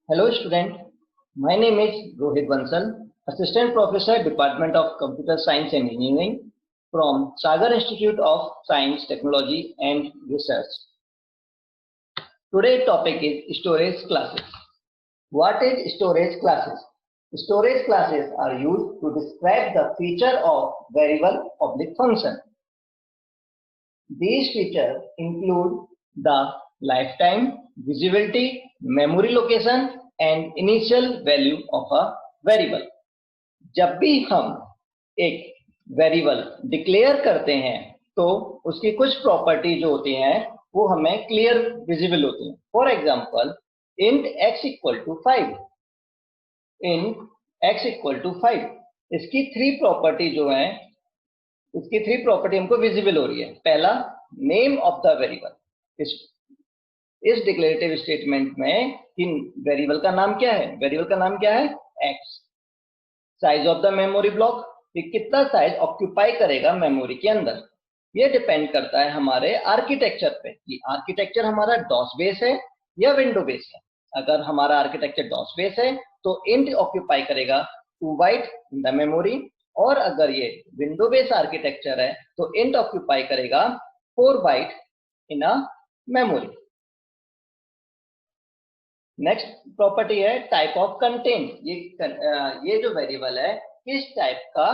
Hello student, my name is Rohit Bansal, Assistant Professor, Department of Computer Science and Engineering from Sagar Institute of Science, Technology and Research. Today's topic is storage classes. What is storage classes? Storage classes are used to describe the feature of variable public function. These features include the lifetime, visibility, memory location and initial value of a variable. जब भी हम एक variable declare करते हैं तो उसकी कुछ property जो होती हैं वो हमें क्लियर विजिबल होती हैं. For example int x equal to 5. int x equal to 5 इसकी थ्री प्रॉपर्टी जो है, इसकी थ्री प्रॉपर्टी हमको विजिबल हो रही है. पहला, नेम ऑफ द वेरिएबल. इस डिक्लेरेटिव स्टेटमेंट में कि वेरिएबल का नाम क्या है, वेरिएबल का नाम क्या है x. Size of the memory block, कि कितना साइज ऑक्यूपाई करेगा मेमोरी के अंदर. ये डिपेंड करता है हमारे आर्किटेक्चर पे कि आर्किटेक्चर हमारा डॉस बेस है या विंडो बेस है. अगर हमारा आर्किटेक्चर डॉस बेस है तो इंट ऑक्यूपाई करेगा 2 बाइट इन द मेमोरी, और अगर ये विंडो बेस आर्किटेक्चर है तो इंट ऑक्यूपाई करेगा 4 byte in a memory. Next property है टाइप ऑफ कंटेंट. ये जो वेरिएबल है किस टाइप का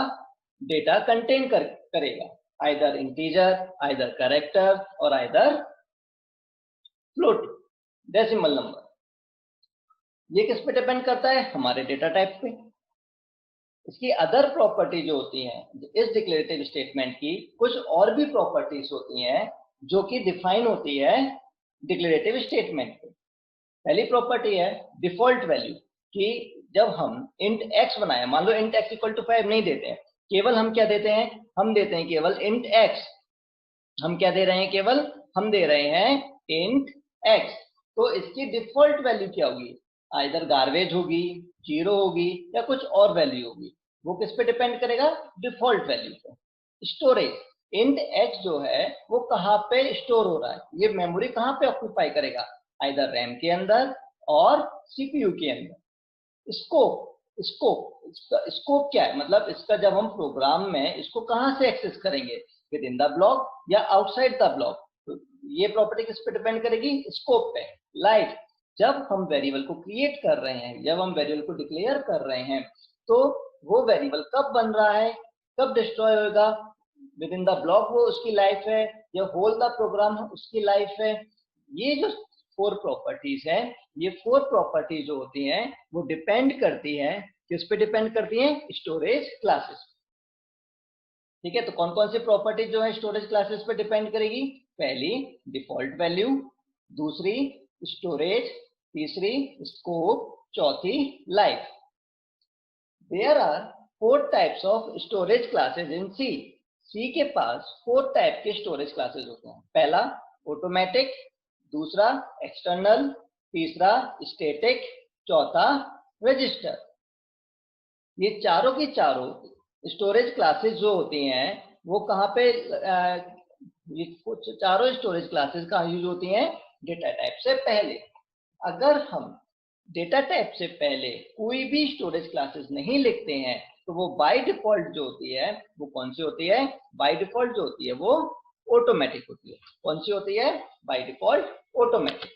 डेटा कंटेन करेगा, आइदर इंटीजर, आइदर कैरेक्टर और आइदर फ्लोट, डेसिमल नंबर. ये किस पे डिपेंड करता है, हमारे डेटा टाइप पे. इसकी अदर प्रॉपर्टी जो होती हैं इस डिक्लेरेटिव स्टेटमेंट की, कुछ और भी प्रॉपर्टीज होती हैं जो कि डिफाइन होती है डिक्लेरेटिव स्टेटमेंट पे. पहली प्रॉपर्टी है डिफॉल्ट वैल्यू, कि जब हम int x बनाए, मान लो int x इक्वल टू 5 नहीं देते हैं, केवल हम क्या देते हैं, हम देते हैं केवल int x. हम क्या दे रहे हैं, केवल हम दे रहे हैं int x. तो इसकी डिफॉल्ट वैल्यू क्या होगी, आइदर गार्बेज होगी, जीरो होगी या कुछ और वैल्यू होगी. वो किस पे डिपेंड करेगा, डिफॉल्ट वैल्यू पे. स्टोरेज, int x जो है वो कहाँ पे स्टोर हो रहा है, ये मेमोरी कहाँ पे ऑक्यूपाई करेगा, आइदर रैम के अंदर और सीपीयू के अंदर. स्कोप क्या है, मतलब इसका जब हम प्रोग्राम में इसको कहां से एक्सेस करेंगे, विद इन द ब्लॉक या आउटसाइड द ब्लॉक. तो ये प्रॉपर्टी किस पे डिपेंड करेगी, स्कोप पे. लाइफ, जब हम वेरिएबल को क्रिएट कर रहे हैं, जब हम वेरिएबल को डिक्लेयर कर रहे हैं तो वो वेरिएबल कब बन रहा है, कब डिस्ट्रॉय होगा, विद इन द ब्लॉक वो उसकी लाइफ है या होल द प्रोग्राम उसकी लाइफ है. ये जो 4 प्रॉपर्टीज हैं, ये 4 प्रॉपर्टीज जो होती हैं वो डिपेंड करती है, किस पे डिपेंड करती हैं, स्टोरेज क्लासेस. ठीक है, तो कौन कौन सी प्रॉपर्टीज जो है स्टोरेज क्लासेस पे डिपेंड करेगी. पहली डिफॉल्ट वैल्यू, दूसरी स्टोरेज, तीसरी स्कोप, चौथी life. There are 4 types of storage classes in C. C के पास 4 टाइप के स्टोरेज क्लासेस होते हैं. पहला ऑटोमेटिक, दूसरा एक्सटर्नल, तीसरा स्टैटिक, चौथा रजिस्टर. ये चारों की चारों स्टोरेज क्लासेस जो होती हैं वो कहाँ पे, ये चारों स्टोरेज क्लासेस कहाँ यूज होती हैं, डेटा टाइप से पहले. अगर हम डेटा टाइप से पहले कोई भी स्टोरेज क्लासेस नहीं लिखते हैं तो वो बाय डिफॉल्ट जो होती है वो कौन सी होती है, बाय डिफॉल्ट जो होती है वो ऑटोमेटिक होती है. कौन सी होती है, बाय डिफॉल्ट ऑटोमेटिक.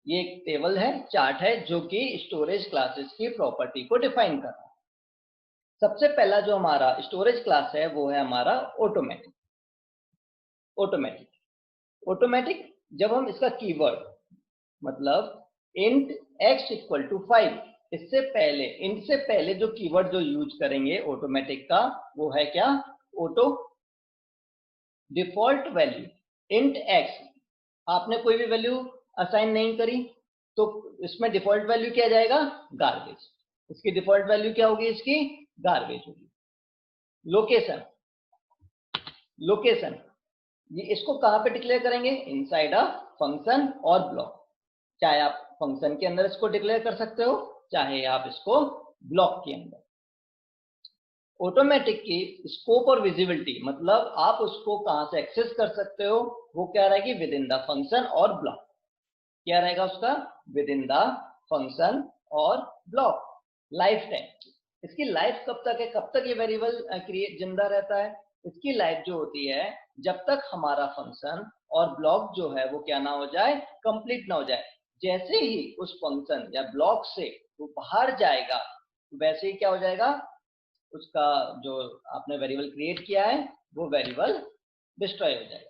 ये एक टेबल है, चार्ट है जो कि स्टोरेज क्लासेस की प्रॉपर्टी को डिफाइन कर रहा है. सबसे पहला जो हमारा स्टोरेज क्लास है वो है हमारा ऑटोमेटिक. ऑटोमेटिक जब हम इसका कीवर्ड, मतलब int x इक्वल टू 5, इससे पहले, int से पहले जो कीवर्ड जो यूज करेंगे ऑटोमेटिक का वो है क्या, auto. Default value int x, आपने कोई भी वैल्यू असाइन नहीं करी तो इसमें डिफॉल्ट वैल्यू क्या जाएगा, गार्बेज. इसकी डिफॉल्ट वैल्यू क्या होगी, इसकी गार्बेज होगी. लोकेशन, ये इसको कहां पे डिक्लेयर करेंगे, इनसाइड अ फंक्शन और ब्लॉक. चाहे आप फंक्शन के अंदर इसको डिक्लेयर कर सकते हो, चाहे आप इसको ब्लॉक के अंदर. ऑटोमेटिक की स्कोप और विजिबिलिटी, मतलब आप उसको कहां से एक्सेस कर सकते हो, वो क्या रहेगी, विद इन द फंक्शन और ब्लॉक. क्या रहेगा उसका, विद इन द फंक्शन और ब्लॉक। लाइफ टाइम, इसकी लाइफ कब तक है, कब तक ये वेरिएबल क्रिएट जिंदा रहता है, इसकी लाइफ जो होती है जब तक हमारा फंक्शन और ब्लॉक जो है वो क्या ना हो जाए, कंप्लीट ना हो जाए। जैसे ही उस फंक्शन या ब्लॉक से वो बाहर जाएगा वैसे ही क्या हो जाएगा, उसका जो आपने वेरिएबल क्रिएट किया है वो वेरिएबल डिस्ट्रॉय हो जाएगा।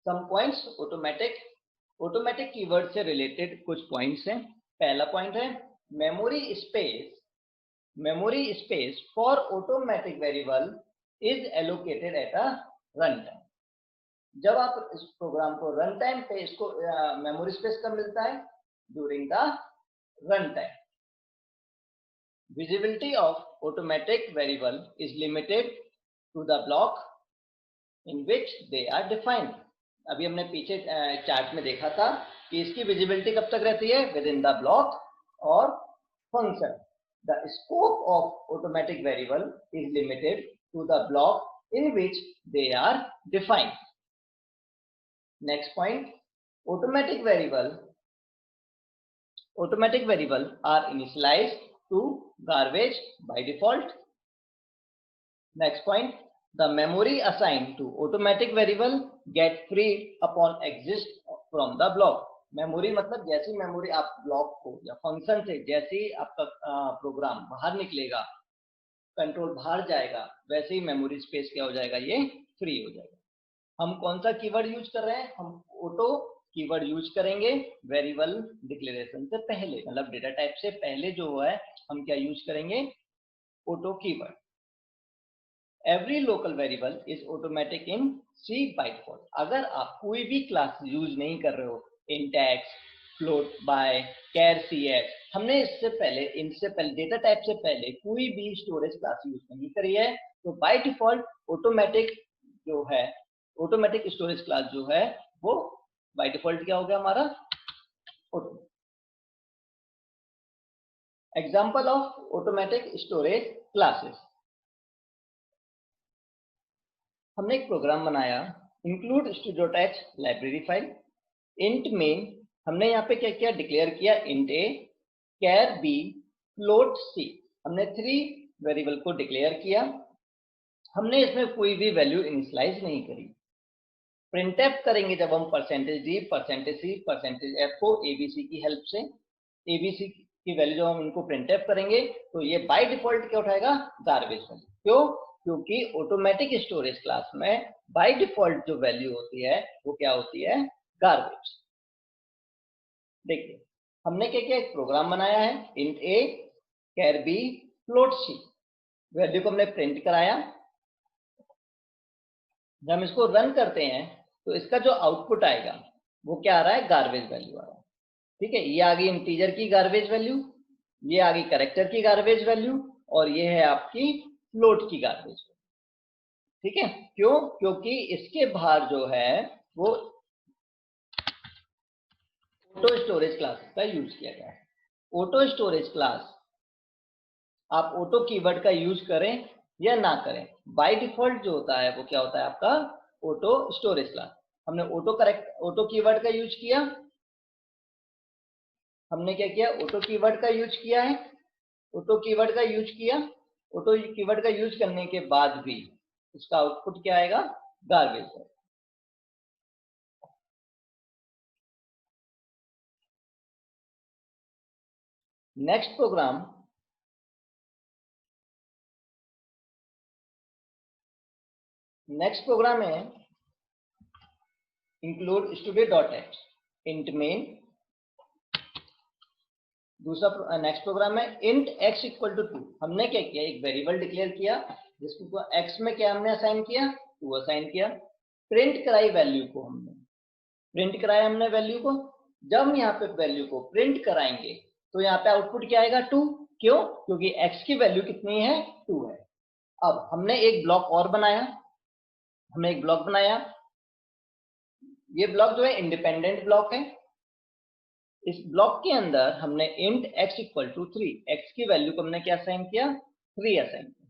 सम पॉइंट्स ऑटोमेटिक कीवर्ड से रिलेटेड कुछ पॉइंट्स हैं। पहला पॉइंट है memory space for automatic variable is allocated at a run time. जब आप इस प्रोग्राम को रन टाइम पे इसको मेमोरी स्पेस कब मिलता है, during the run time. Visibility of automatic variable is limited to the block in which they are defined। अभी हमने पीछे चार्ट में देखा था कि इसकी विजिबिलिटी कब तक रहती है, विद इन द ब्लॉक और function. The scope of automatic variable is limited to the block in which they are defined. Next point, automatic variable are initialized to garbage by default। Next point, the memory assigned to automatic variable get freed upon exit from the block। Memory मतलब जैसी memory आप block को या function से जैसे ही आपका programme बाहर निकलेगा, कंट्रोल बाहर जाएगा, वैसे ही मेमोरी स्पेस क्या हो जाएगा, ये फ्री हो जाएगा। हम कौन सा कीवर्ड यूज कर रहे हैं, हम ऑटो कीवर्ड यूज करेंगे वेरिएबल डिक्लेरेशन से पहले, मतलब डेटा टाइप से पहले जो है हम क्या यूज करेंगे, auto keyword. Every local variable is automatic in C by default. अगर आप कोई भी क्लास यूज नहीं कर रहे हो, इंट एक्स, फ्लोट, बाय, कैर, cs, हमने इनसे पहले डेटा टाइप से पहले कोई भी स्टोरेज क्लास यूज नहीं करी है, तो बाय डिफॉल्ट ऑटोमेटिक जो है, ऑटोमेटिक स्टोरेज क्लास जो है वो बाय डिफॉल्ट क्या हो गया हमारा, auto. Example of automatic storage classes. हमने एक प्रोग्राम बनाया, इंक्लूड स्टूडियोटेक्स लाइब्रेरी फाइल। इंट मेन हमने यहाँ पे क्या किया, डिक्लेयर किया int A, char B, float C. हमने 3 वेरिएबल को डिक्लेयर किया। हमने इसमें कोई भी वैल्यू इनिशियलाइज नहीं करी। प्रिंटफ करेंगे जब हम %d, %c, %f को एबीसी की हेल्प से, एबीसी की वैल्यू जब हम इनको प्रिंटफ करेंगे तो ये बाय डिफॉल्ट क्या उठाएगा, गार्बेज वैल्यू। क्यों, क्योंकि ऑटोमेटिक स्टोरेज क्लास में बाय डिफॉल्ट जो वैल्यू होती है वो क्या होती है, गार्बेज। देखिए हमने क्या किया, एक प्रोग्राम बनाया है, int A, char B, float C, value को हमने प्रिंट कराया। जब हम इसको रन करते हैं तो इसका जो आउटपुट आएगा वो क्या आ रहा है, गार्बेज वैल्यू आ रहा है। ठीक है, ये आ गई इंटीजर की गार्बेज वैल्यू, ये आ गई कैरेक्टर की गार्बेज वैल्यू, और ये है आपकी फ्लोट की गार्बेज वैल्यू। ठीक है, क्यों, क्योंकि इसके बाहर जो है वो ऑटो स्टोरेज क्लास का यूज किया गया है। ऑटो स्टोरेज क्लास आप ऑटो कीवर्ड का यूज करें या ना करें, बाय डिफॉल्ट जो होता है वो क्या होता है आपका, ऑटो स्टोरेज क्लास। हमने ऑटो कीवर्ड का यूज किया, हमने क्या किया, ऑटो कीवर्ड का यूज किया है, ऑटो कीवर्ड का यूज किया। ऑटो कीवर्ड का यूज करने के बाद भी इसका आउटपुट क्या आएगा, गार्बेज है। नेक्स्ट प्रोग्राम है इंक्लूड स्टूडियो.h, इंट मेन। दूसरा नेक्स्ट प्रोग्राम है इंट x इक्वल टू 2। हमने क्या किया, एक वेरिएबल डिक्लेयर किया जिसको x में क्या हमने असाइन किया, 2 असाइन किया। प्रिंट कराई वैल्यू को, हमने प्रिंट कराया हमने वैल्यू को। जब हम यहाँ पे वैल्यू को प्रिंट कराएंगे तो यहाँ पे आउटपुट क्या आएगा, 2। क्यों, क्योंकि x की वैल्यू कितनी है, 2 है। अब हमने एक ब्लॉक और बनाया, ये ब्लॉक जो है इंडिपेंडेंट ब्लॉक है। इस ब्लॉक के अंदर हमने int x equal to 3, x की वैल्यू को हमने क्या असाइन किया, 3 असाइन किया।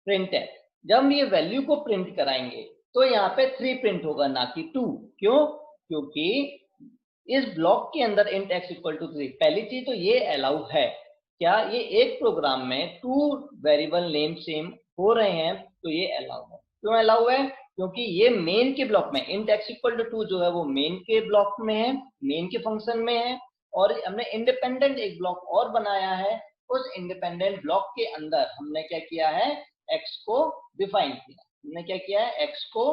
प्रिंट है, जब हम ये वैल्यू को प्रिंट कराएंगे तो यहाँ पे 3 प्रिंट होगा, ना कि 2। क्यों, क्योंकि इस ब्लॉक के अंदर int x इक्वल टू 3, पहली चीज तो ये अलाउ है क्या, ये एक प्रोग्राम में 2 वेरिएबल नेम सेम हो रहे हैं तो ये अलाउ है। क्यों अलाउ है, क्योंकि ये मेन के ब्लॉक में int x इक्वल टू 2 जो है वो मेन के ब्लॉक में है, मेन के फंक्शन में है, और हमने इंडिपेंडेंट एक ब्लॉक और बनाया है, उस इंडिपेंडेंट ब्लॉक के अंदर हमने क्या किया है, x को डिफाइन किया। हमने क्या किया है, x को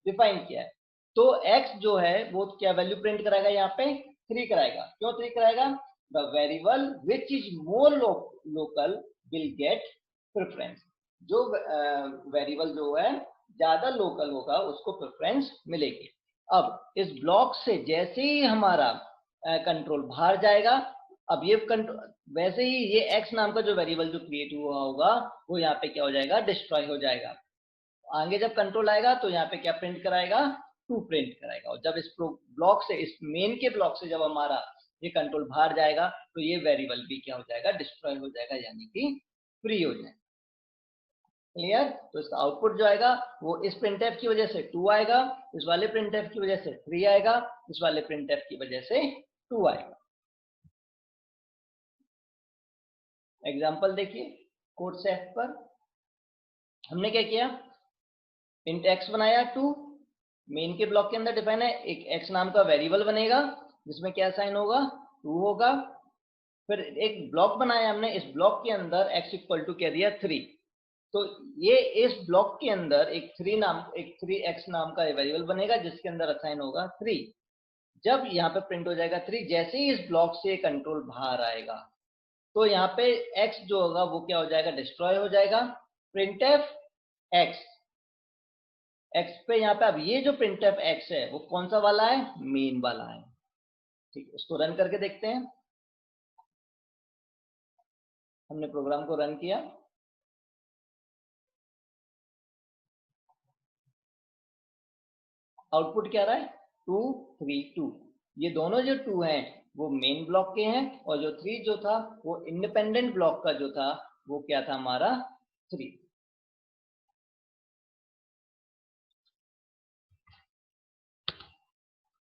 डिफाइन किया है। तो x जो है वो क्या वैल्यू प्रिंट कराएगा, यहाँ पे 3 कराएगा। क्यों 3 कराएगा, the variable which is more local will get preference, जो वेरिएबल जो है ज्यादा लोकल होगा उसको प्रेफरेंस मिलेगी। अब इस ब्लॉक से जैसे ही हमारा कंट्रोल बाहर जाएगा, अब ये वैसे ही ये x नाम का जो वेरिएबल जो क्रिएट हुआ होगा वो यहाँ पे क्या हो जाएगा, डिस्ट्रॉय हो जाएगा। आगे जब कंट्रोल आएगा तो यहाँ पे क्या प्रिंट कराएगा, 2 प्रिंट कराएगा। और जब इस ब्लॉक से, इस मेन के ब्लॉक से जब हमारा ये कंट्रोल बाहर जाएगा तो ये वेरिएबल भी क्या हो जाएगा, डिस्ट्रॉय हो जाएगा, यानी कि फ्री हो जाएगा। क्लियर। तो इसका आउटपुट जो आएगा वो इस प्रिंटफ की वजह से 2 आएगा, इस वाले प्रिंटफ की वजह से 3 आएगा, इस वाले प्रिंटफ की वजह से 2 आएगा। एग्जांपल देखिए कोड सेफ पर हमने क्या किया, इंट x बनाया 2, मेन के ब्लॉक के अंदर डिफाइन है, एक x नाम का वेरिएबल बनेगा जिसमें क्या साइन होगा, 2 होगा। फिर एक ब्लॉक बनाया हमने, इस ब्लॉक के अंदर x इक्वल टू क्या दिया, 3। तो ये इस ब्लॉक के अंदर एक 3x नाम का वेरिएबल बनेगा जिसके अंदर असाइन होगा 3। जब यहाँ पे प्रिंट हो जाएगा 3, जैसे ही इस ब्लॉक से कंट्रोल बाहर आएगा तो यहाँ पे x जो होगा वो क्या हो जाएगा, डिस्ट्रॉय हो जाएगा। प्रिंटफ x पे यहाँ पे अब ये जो प्रिंटफ x है वो कौन सा वाला है, मेन वाला है। ठीक है, इसको रन करके देखते हैं। हमने प्रोग्राम को रन किया, आउटपुट क्या रहा है, 2 3 2। ये दोनों जो 2 हैं वो मेन ब्लॉक के हैं, और जो 3 जो था वो इंडिपेंडेंट ब्लॉक का जो था वो क्या था, हमारा 3।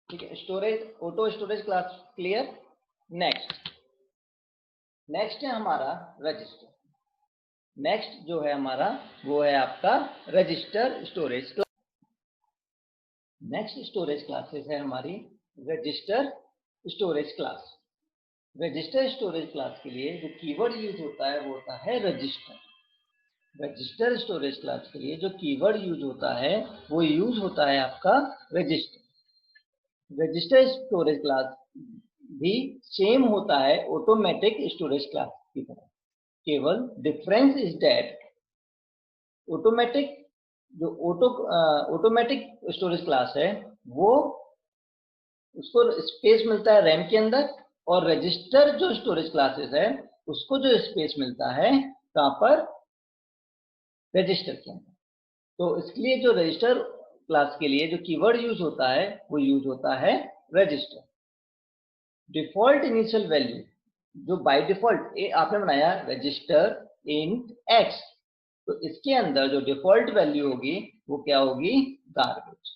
ठीक है, storage, auto storage class clear. Next है हमारा रजिस्टर। नेक्स्ट जो है हमारा वो है आपका register storage class. Next storage classes है हमारी register storage class. Register storage class के लिए जो कीवर्ड यूज होता है वो होता है रजिस्टर। रजिस्टर स्टोरेज क्लास के लिए जो कीवर्ड यूज होता है वो यूज होता है आपका रजिस्टर। रजिस्टर स्टोरेज क्लास भी सेम होता है ऑटोमेटिक स्टोरेज क्लास की तरह, केवल डिफरेंस इज दैट ऑटोमेटिक जो ऑटोमेटिक स्टोरेज क्लास है वो उसको स्पेस मिलता है रैम के अंदर, और रजिस्टर जो स्टोरेज क्लासेस है उसको जो स्पेस मिलता है कहां पर, रजिस्टर के अंदर। तो इसके लिए जो रजिस्टर क्लास के लिए जो कीवर्ड यूज होता है वो यूज होता है रजिस्टर। डिफॉल्ट इनिशियल वैल्यू जो बाय डिफॉल्ट आपने बनाया रजिस्टर इंट x, तो इसके अंदर जो डिफॉल्ट वैल्यू होगी वो क्या होगी, garbage.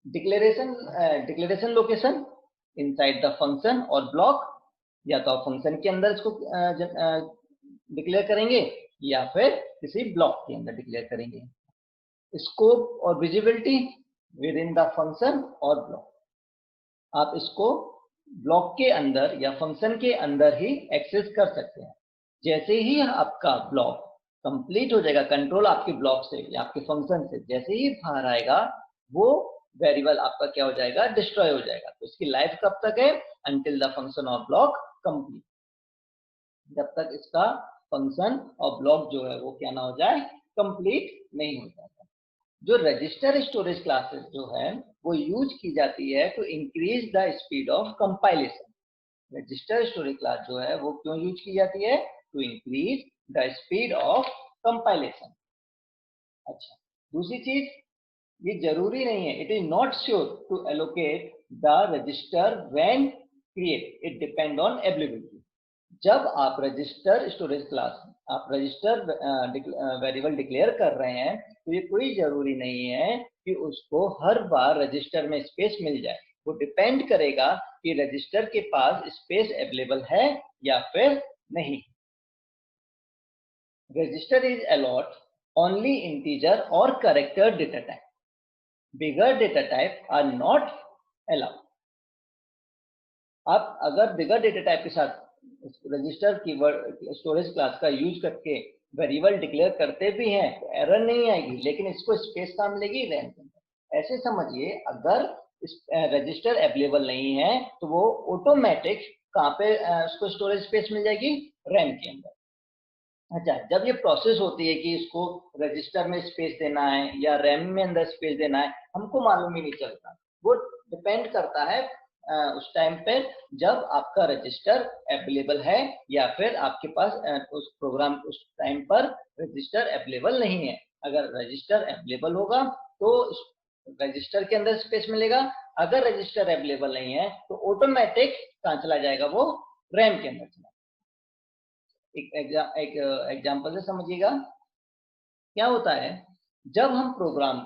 Declaration location inside the function और ब्लॉक, या तो आप फंक्शन के अंदर इसको डिक्लेयर करेंगे या फिर किसी ब्लॉक के अंदर डिक्लेयर करेंगे। स्कोप और visibility with in the function और ब्लॉक, आप इसको ब्लॉक के अंदर या फंक्शन के अंदर ही एक्सेस कर सकते हैं। जैसे ही आपका ब्लॉक कंप्लीट हो जाएगा, कंट्रोल आपके ब्लॉक से या आपके फंक्शन से जैसे ही बाहर आएगा वो वेरिएबल आपका क्या हो जाएगा, डिस्ट्रॉय हो जाएगा। तो इसकी लाइफ कब तक है, अंटिल द फंक्शन और ब्लॉक कंप्लीट, जब तक इसका फंक्शन और ब्लॉक जो है वो क्या ना हो जाए, कंप्लीट नहीं हो जाता। जो रजिस्टर स्टोरेज क्लासेस जो है वो यूज की जाती है to increase the speed of compilation. Register storage class जो है वो क्यों यूज की जाती है, to increase the speed of compilation. अच्छा, दूसरी चीज, ये जरूरी नहीं है, it is not sure to allocate the register when create, it depend on availability. जब आप रजिस्टर स्टोरेज क्लास, आप रजिस्टर वेरिएबल डिक्लेयर कर रहे हैं तो ये कोई जरूरी नहीं है कि उसको हर बार रजिस्टर में स्पेस मिल जाए। वो डिपेंड करेगा कि रजिस्टर के पास स्पेस अवेलेबल है या फिर नहीं। Register is allot only integer और character data type, bigger data type are not allowed. आप अगर बिगर डेटा टाइप के साथ रजिस्टर कीवर्ड स्टोरेज क्लास का यूज करके वेरिएबल डिक्लेयर करते भी हैं तो एरर नहीं आएगी, लेकिन इसको स्पेस कहाँ मिलेगी? रैम के अंदर। ऐसे समझिए, अगर रजिस्टर अवेलेबल नहीं है तो वो ऑटोमेटिक कहाँ पे उसको स्टोरेज स्पेस मिल जाएगी? रैम के अंदर। अच्छा, जब ये प्रोसेस होती है कि इसको रजिस्टर में स्पेस देना है या रैम में अंदर स्पेस देना है, हमको मालूम ही नहीं चलता। वो डिपेंड करता है उस टाइम पे जब आपका रजिस्टर अवेलेबल है या फिर आपके पास उस प्रोग्राम उस टाइम पर रजिस्टर अवेलेबल नहीं है। अगर रजिस्टर अवेलेबल होगा तो रजिस्टर के अंदर स्पेस मिलेगा, अगर रजिस्टर अवेलेबल नहीं है तो ऑटोमेटिक कहाँ चला जाएगा? वो रैम के अंदर चला। एक एग्जाम्पल से समझिएगा। क्या होता है, जब हम प्रोग्राम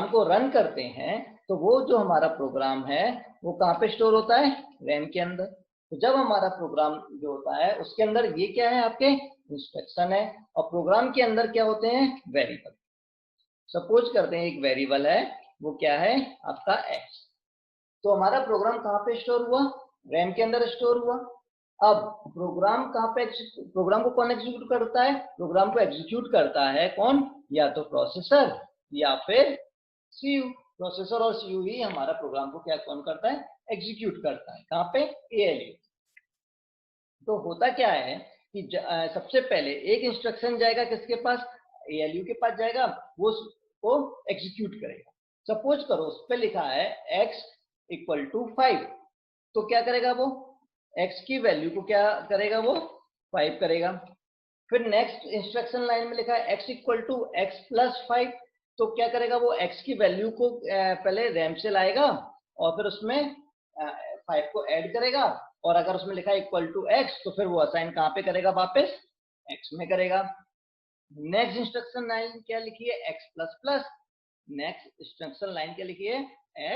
को रन करते हैं तो वो जो हमारा प्रोग्राम है वो कहाँ पे स्टोर होता है? रैम के अंदर। तो जब हमारा प्रोग्राम जो होता है उसके अंदर ये क्या है? आपके इंस्ट्रक्शन है, और प्रोग्राम के अंदर क्या होते हैं? वेरिएबल। सपोज करते हैं एक वेरिएबल है, वो क्या है? आपका एक्स। तो हमारा प्रोग्राम कहाँ पे स्टोर हुआ? रैम के अंदर स्टोर हुआ। अब प्रोग्राम कहाँ पे प्रोग्राम को कौन एग्जीक्यूट करता है? प्रोग्राम को एग्जीक्यूट करता है कौन? या तो प्रोसेसर या फिर सीयू। प्रोसेसर और सीयू ही हमारा प्रोग्राम को क्या कौन करता है? एग्जीक्यूट करता है। कहाँ पे? एएलयू। तो होता क्या है कि सबसे पहले एक इंस्ट्रक्शन जाएगा किसके पास? एएलयू के पास जाएगा, वो उसको एग्जीक्यूट करेगा। सपोज करो उस पर लिखा है x इक्वल टू 5, तो क्या करेगा वो? x की वैल्यू को क्या करेगा? वो 5 करेगा। फिर नेक्स्ट इंस्ट्रक्शन लाइन में लिखा है x equal to x plus 5, तो क्या करेगा वो? x की वैल्यू को पहले रैम से लाएगा और फिर उसमें 5 को ऐड करेगा, और अगर उसमें लिखा है इक्वल टू x तो फिर वो असाइन कहाँ पे करेगा? वापस x में करेगा। नेक्स्ट इंस्ट्रक्शन लाइन क्या लिखी है? x plus plus. Next instruction line क्या लिखी है?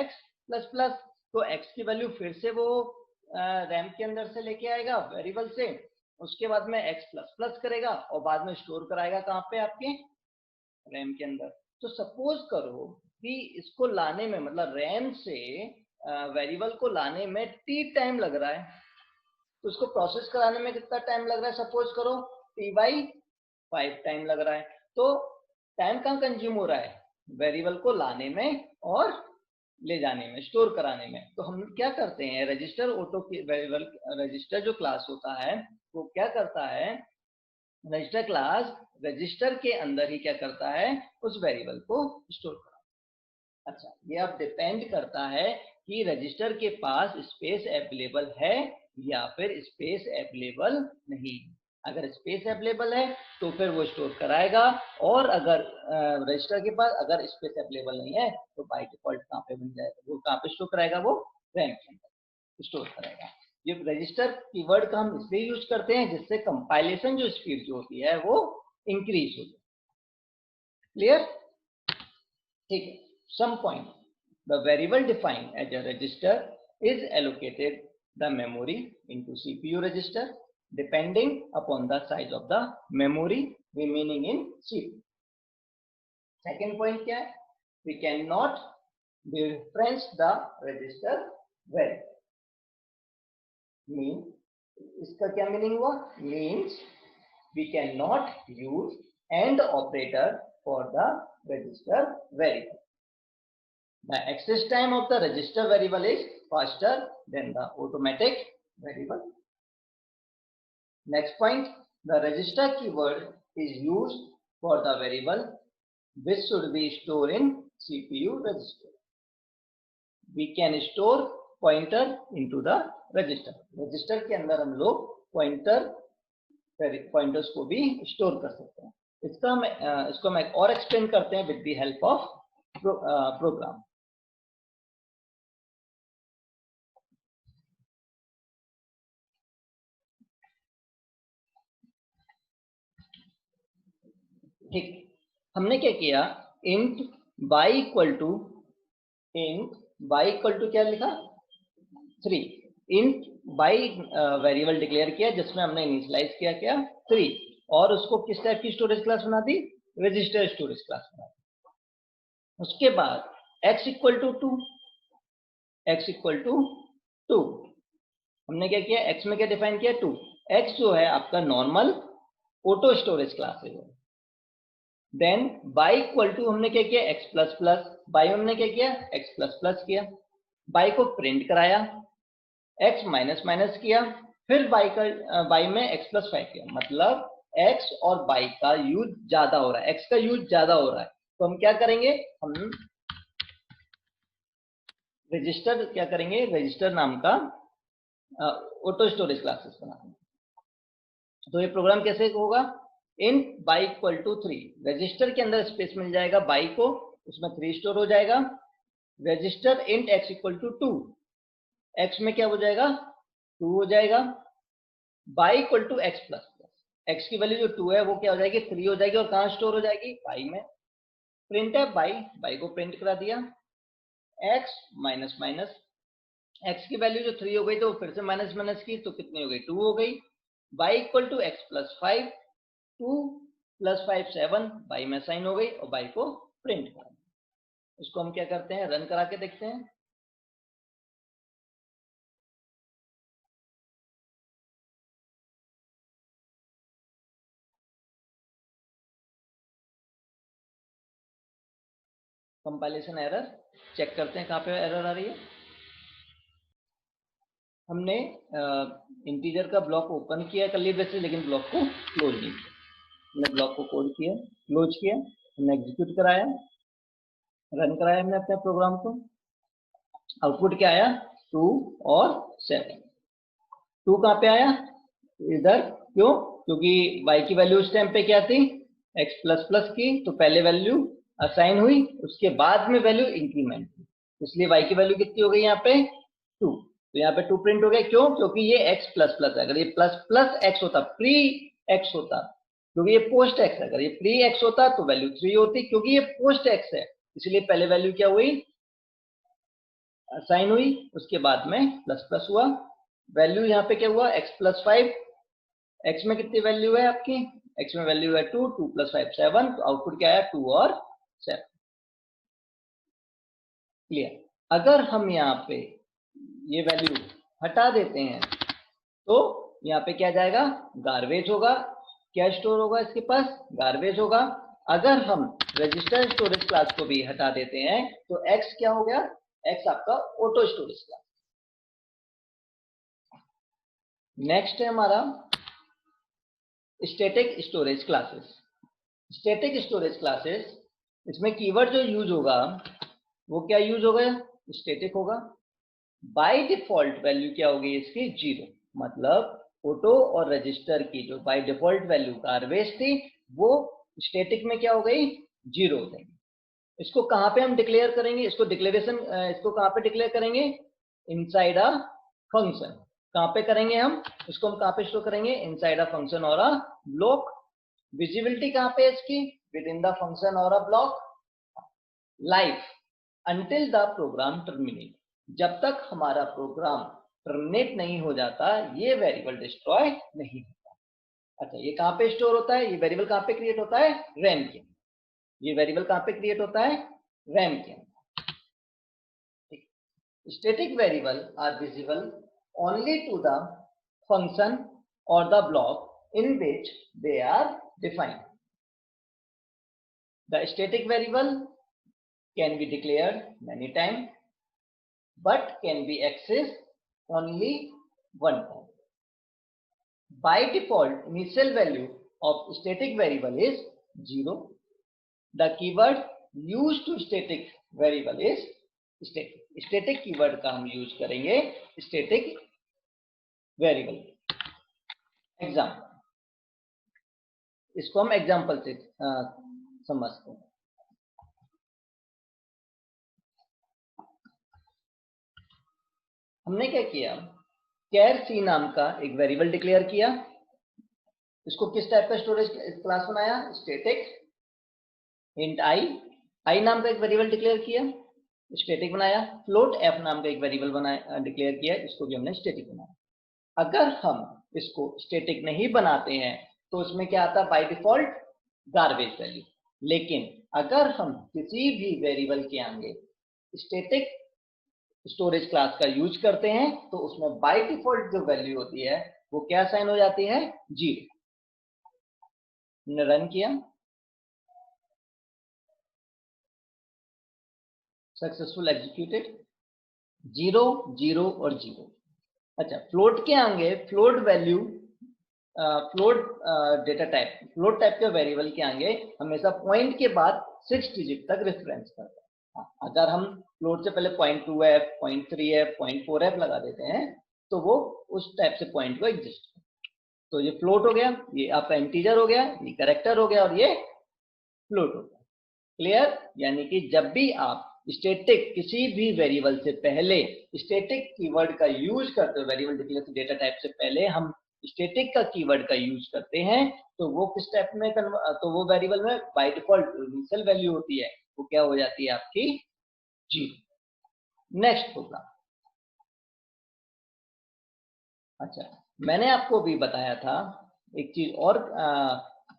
x plus plus. तो x की वैल्यू फिर से वो रैम के अंदर से लेके आएगा वेरिएबल से, उसके बाद में x प्लस प्लस करेगा और बाद में स्टोर कराएगा कहाँ पे? आपके रैम के अंदर। तो सपोज करो कि इसको लाने में, मतलब रैम से वेरिएबल को लाने में t टाइम लग रहा है, तो उसको प्रोसेस कराने में कितना टाइम लग रहा है? सपोज करो t/5 टाइम लग रहा है। तो टाइम कहाँ कंज्यूम हो रहा है? वेरिएबल को लाने में और ले जाने में, स्टोर कराने में। तो हम क्या करते हैं, रजिस्टर ऑटो की वेरिएबल रजिस्टर जो क्लास होता है वो क्या करता है? रजिस्टर क्लास रजिस्टर के अंदर ही क्या करता है? उस वेरिएबल को स्टोर करता है। अच्छा, ये अब डिपेंड करता है कि रजिस्टर के पास स्पेस अवेलेबल है या फिर स्पेस अवेलेबल नहीं। अगर स्पेस अवेलेबल है तो फिर वो स्टोर कराएगा, और अगर रजिस्टर के पास अगर स्पेस अवेलेबल नहीं है तो बाय डिफॉल्ट कहाँ पे बन जाएगा? वो कहाँ पे स्टोर कराएगा? वो रैम के अंदर स्टोर कराएगा। ये रजिस्टर कीवर्ड का हम इसलिए यूज करते हैं जिससे कंपाइलेशन जो स्पीड जो होती है वो इंक्रीज हो जाए। क्लियर? ठीक है। Some point. The variable defined as a register is allocated the memory into CPU register depending upon the size of the memory remaining in CPU. Second point क्या है? We cannot difference the register variable. Mean इसका क्या meaning हुआ? Means we cannot use AND operator for the register variable. The access time of the register variable is faster than the automatic variable. Next point, the register keyword is used for the variable which should be stored in CPU register. We can store pointer into the register. Register के अंदर हम लोग pointers को भी store कर सकते हैं। इसको हम एक और एक्सप्लेन करते हैं with the help of program. ठीक, हमने क्या किया? int y equal to int y equal to क्या लिखा 3, इंट बाई वेरिएबल डिक्लेयर किया जिसमें हमने इनिशियलाइज किया क्या 3, और उसको किस टाइप की स्टोरेज क्लास बना दी, रजिस्टर स्टोरेज क्लास बना दी। उसके बाद x equal to 2, x equal to 2 हमने क्या किया, x में क्या डिफाइन किया 2, x जो है आपका नॉर्मल ऑटो स्टोरेज क्लास है। देन y इक्वल टू हमने क्या किया x प्लस प्लस, y हमने क्या किया x प्लस प्लस किया, y को प्रिंट कराया, x माइनस माइनस किया, फिर y में x प्लस 5 किया, मतलब x और y का यूज ज्यादा हो रहा है, x का यूज ज्यादा हो रहा है, तो हम क्या करेंगे, हम रजिस्टर क्या करेंगे, रजिस्टर नाम का ऑटो स्टोरेज क्लासेस बनाएंगे। तो ये प्रोग्राम कैसे होगा, in by equal to 3, register के अंदर स्पेस मिल जाएगा बाई को, उसमें 3 स्टोर हो जाएगा, register int x equal to 2, x में क्या हो जाएगा 2 हो जाएगा, y equal to x plus plus, x की वैल्यू जो 2 है वो क्या हो जाएगी 3 हो जाएगी, और कहाँ स्टोर हो जाएगी बाई में, प्रिंट है बाई को प्रिंट करा दिया, x माइनस माइनस, x की वैल्यू जो 3 हो गई तो फिर से माइनस माइनस की तो कितनी हो गई 2 हो गई, y equal to x plus 5, 2 plus 5 7, y में साइन हो गई और y को प्रिंट करा। इसको हम क्या करते हैं, रन करा के देखते हैं। कंपाइलेशन एरर चेक करते हैं, कहाँ पे एरर आ रही है। हमने इंटीजर का ब्लॉक ओपन किया कर्ली ब्रेसेस, लेकिन ब्लॉक को क्लोज नहीं किया, हमने ब्लॉक को कोड किया, क्लोज किया, हमने एग्जीक्यूट कराया, रन कराया हमने अपने प्रोग्राम को, आउटपुट क्या आया 2 और 7, 2 कहाँ पे आया इधर, क्यों, क्योंकि y की वैल्यू उस टाइम पे क्या थी x प्लस प्लस की, तो पहले वैल्यू असाइन हुई, उसके बाद में वैल्यू इंक्रीमेंट हुई, इसलिए y की वैल्यू कितनी हो गई यहाँ पे 2, तो यहाँ पे 2 प्रिंट हो गया, क्यों, क्योंकि ये x प्लस प्लस है, अगर ये प्लस प्लस x होता, प्री x होता, क्योंकि ये पोस्ट x है, अगर ये प्री x होता तो वैल्यू 3 होती, क्योंकि ये पोस्ट x है इसलिए पहले वैल्यू क्या हुई असाइन हुई, उसके बाद में प्लस प्लस हुआ, वैल्यू यहाँ पे क्या हुआ x प्लस 5, x में कितनी वैल्यू है आपकी, x में वैल्यू है 2, 2 प्लस 5 7, तो आउटपुट क्या आया 2 और 7। क्लियर, अगर हम यहाँ पे ये वैल्यू हटा देते हैं तो यहाँ पे क्या जाएगा गार्बेज होगा, क्या स्टोर होगा इसके पास गार्बेज होगा। अगर हम रजिस्टर स्टोरेज क्लास को भी हटा देते हैं तो x क्या हो गया, x आपका ऑटो स्टोरेज क्लास। नेक्स्ट है हमारा static storage classes. Static storage classes, इसमें कीवर्ड जो यूज होगा वो क्या यूज होगा, स्टैटिक होगा, बाय डिफॉल्ट वैल्यू क्या होगी इसकी 0, मतलब ऑटो और रजिस्टर की जो बाय डिफॉल्ट वैल्यू गार्बेज थी वो स्टैटिक में क्या हो गई 0 हो जाएगी। इसको कहाँ पे हम डिक्लेयर करेंगे, इसको डिक्लेरेशन इसको कहाँ पे डिक्लेयर करेंगे, इनसाइड अ फंक्शन। कहाँ पे करेंगे हम इसको, हम कहाँ पे स्टोर करेंगे, इनसाइड अ फंक्शन और अ ब्लॉक। विजिबिलिटी कहाँ पे है इसकी, विद इन द फंक्शन और a block. Life until the program terminate, जब तक हमारा प्रोग्राम टर्मिनेट नहीं हो जाता ये वेरिएबल डिस्ट्रॉय नहीं होता। अच्छा, ये कहाँ पे स्टोर होता है, ये वेरिएबल कहाँ पे क्रिएट होता है, रैम के, ये वेरिएबल कहाँ पे क्रिएट होता है, रैम के अंदर। Static variable are visible only to the function और the block in which they are defined. The static variable can be declared many times but can be accessed only one time. By default initial value of static variable is 0. The keyword used to static variable is static. Static keyword का हम use करेंगे static variable। Example, इसको हम example से समझते हैं। हमने क्या किया, कैर सी नाम का एक वेरिएबल डिक्लेयर किया, इसको किस टाइप का स्टोरेज क्लास बनाया, स्टैटिक इंट आई नाम का एक वेरिएबल डिक्लेयर किया, स्टैटिक बनाया, फ्लोट एफ नाम का एक वेरिएबल बनाया, डिक्लेयर किया, इसको भी हमने स्टैटिक बनाया। अगर हम इसको स्टैटिक नहीं बनाते हैं तो इसमें क्या आता है, बाय डिफॉल्ट गार्बेज वैल्यू। लेकिन अगर हम किसी भी वेरिएबल के आगे स्टैटिक स्टोरेज क्लास का यूज करते हैं तो उसमें बाय डिफॉल्ट जो वैल्यू होती है वो क्या साइन हो जाती है, 0। रन किया, सक्सेसफुल एग्जीक्यूटेड, 0 0 और 0। अच्छा, फ्लोट के आगे float value, float data type, float type के वेरिएबल के आगे हमेशा पॉइंट के बाद 6 डिजिट तक रेफरेंस करता है। अगर हम फ्लोट से पहले 0.2f, 0.3f, 0.4f लगा देते हैं तो वो उस टाइप से पॉइंट को एग्जिस्ट करता है। तो ये फ्लोट हो गया, ये आपका इंटीजर हो गया, ये कैरेक्टर हो गया और ये फ्लोट हो गया। क्लियर? यानी कि जब भी आप स्टैटिक किसी भी वेरिएबल से पहले स्टैटिक कीवर्ड का यूज करते हो, वेरिएबल डिक्लेयर डेटा टाइप से पहले हम स्टैटिक का कीवर्ड का यूज करते हैं तो वो किस टाइप में तो वो वेरिएबल में बाय डिफॉल्ट इनिशियल वैल्यू होती है, वो क्या हो जाती है आपकी, 0। Next program. अच्छा, मैंने आपको भी बताया था एक चीज और,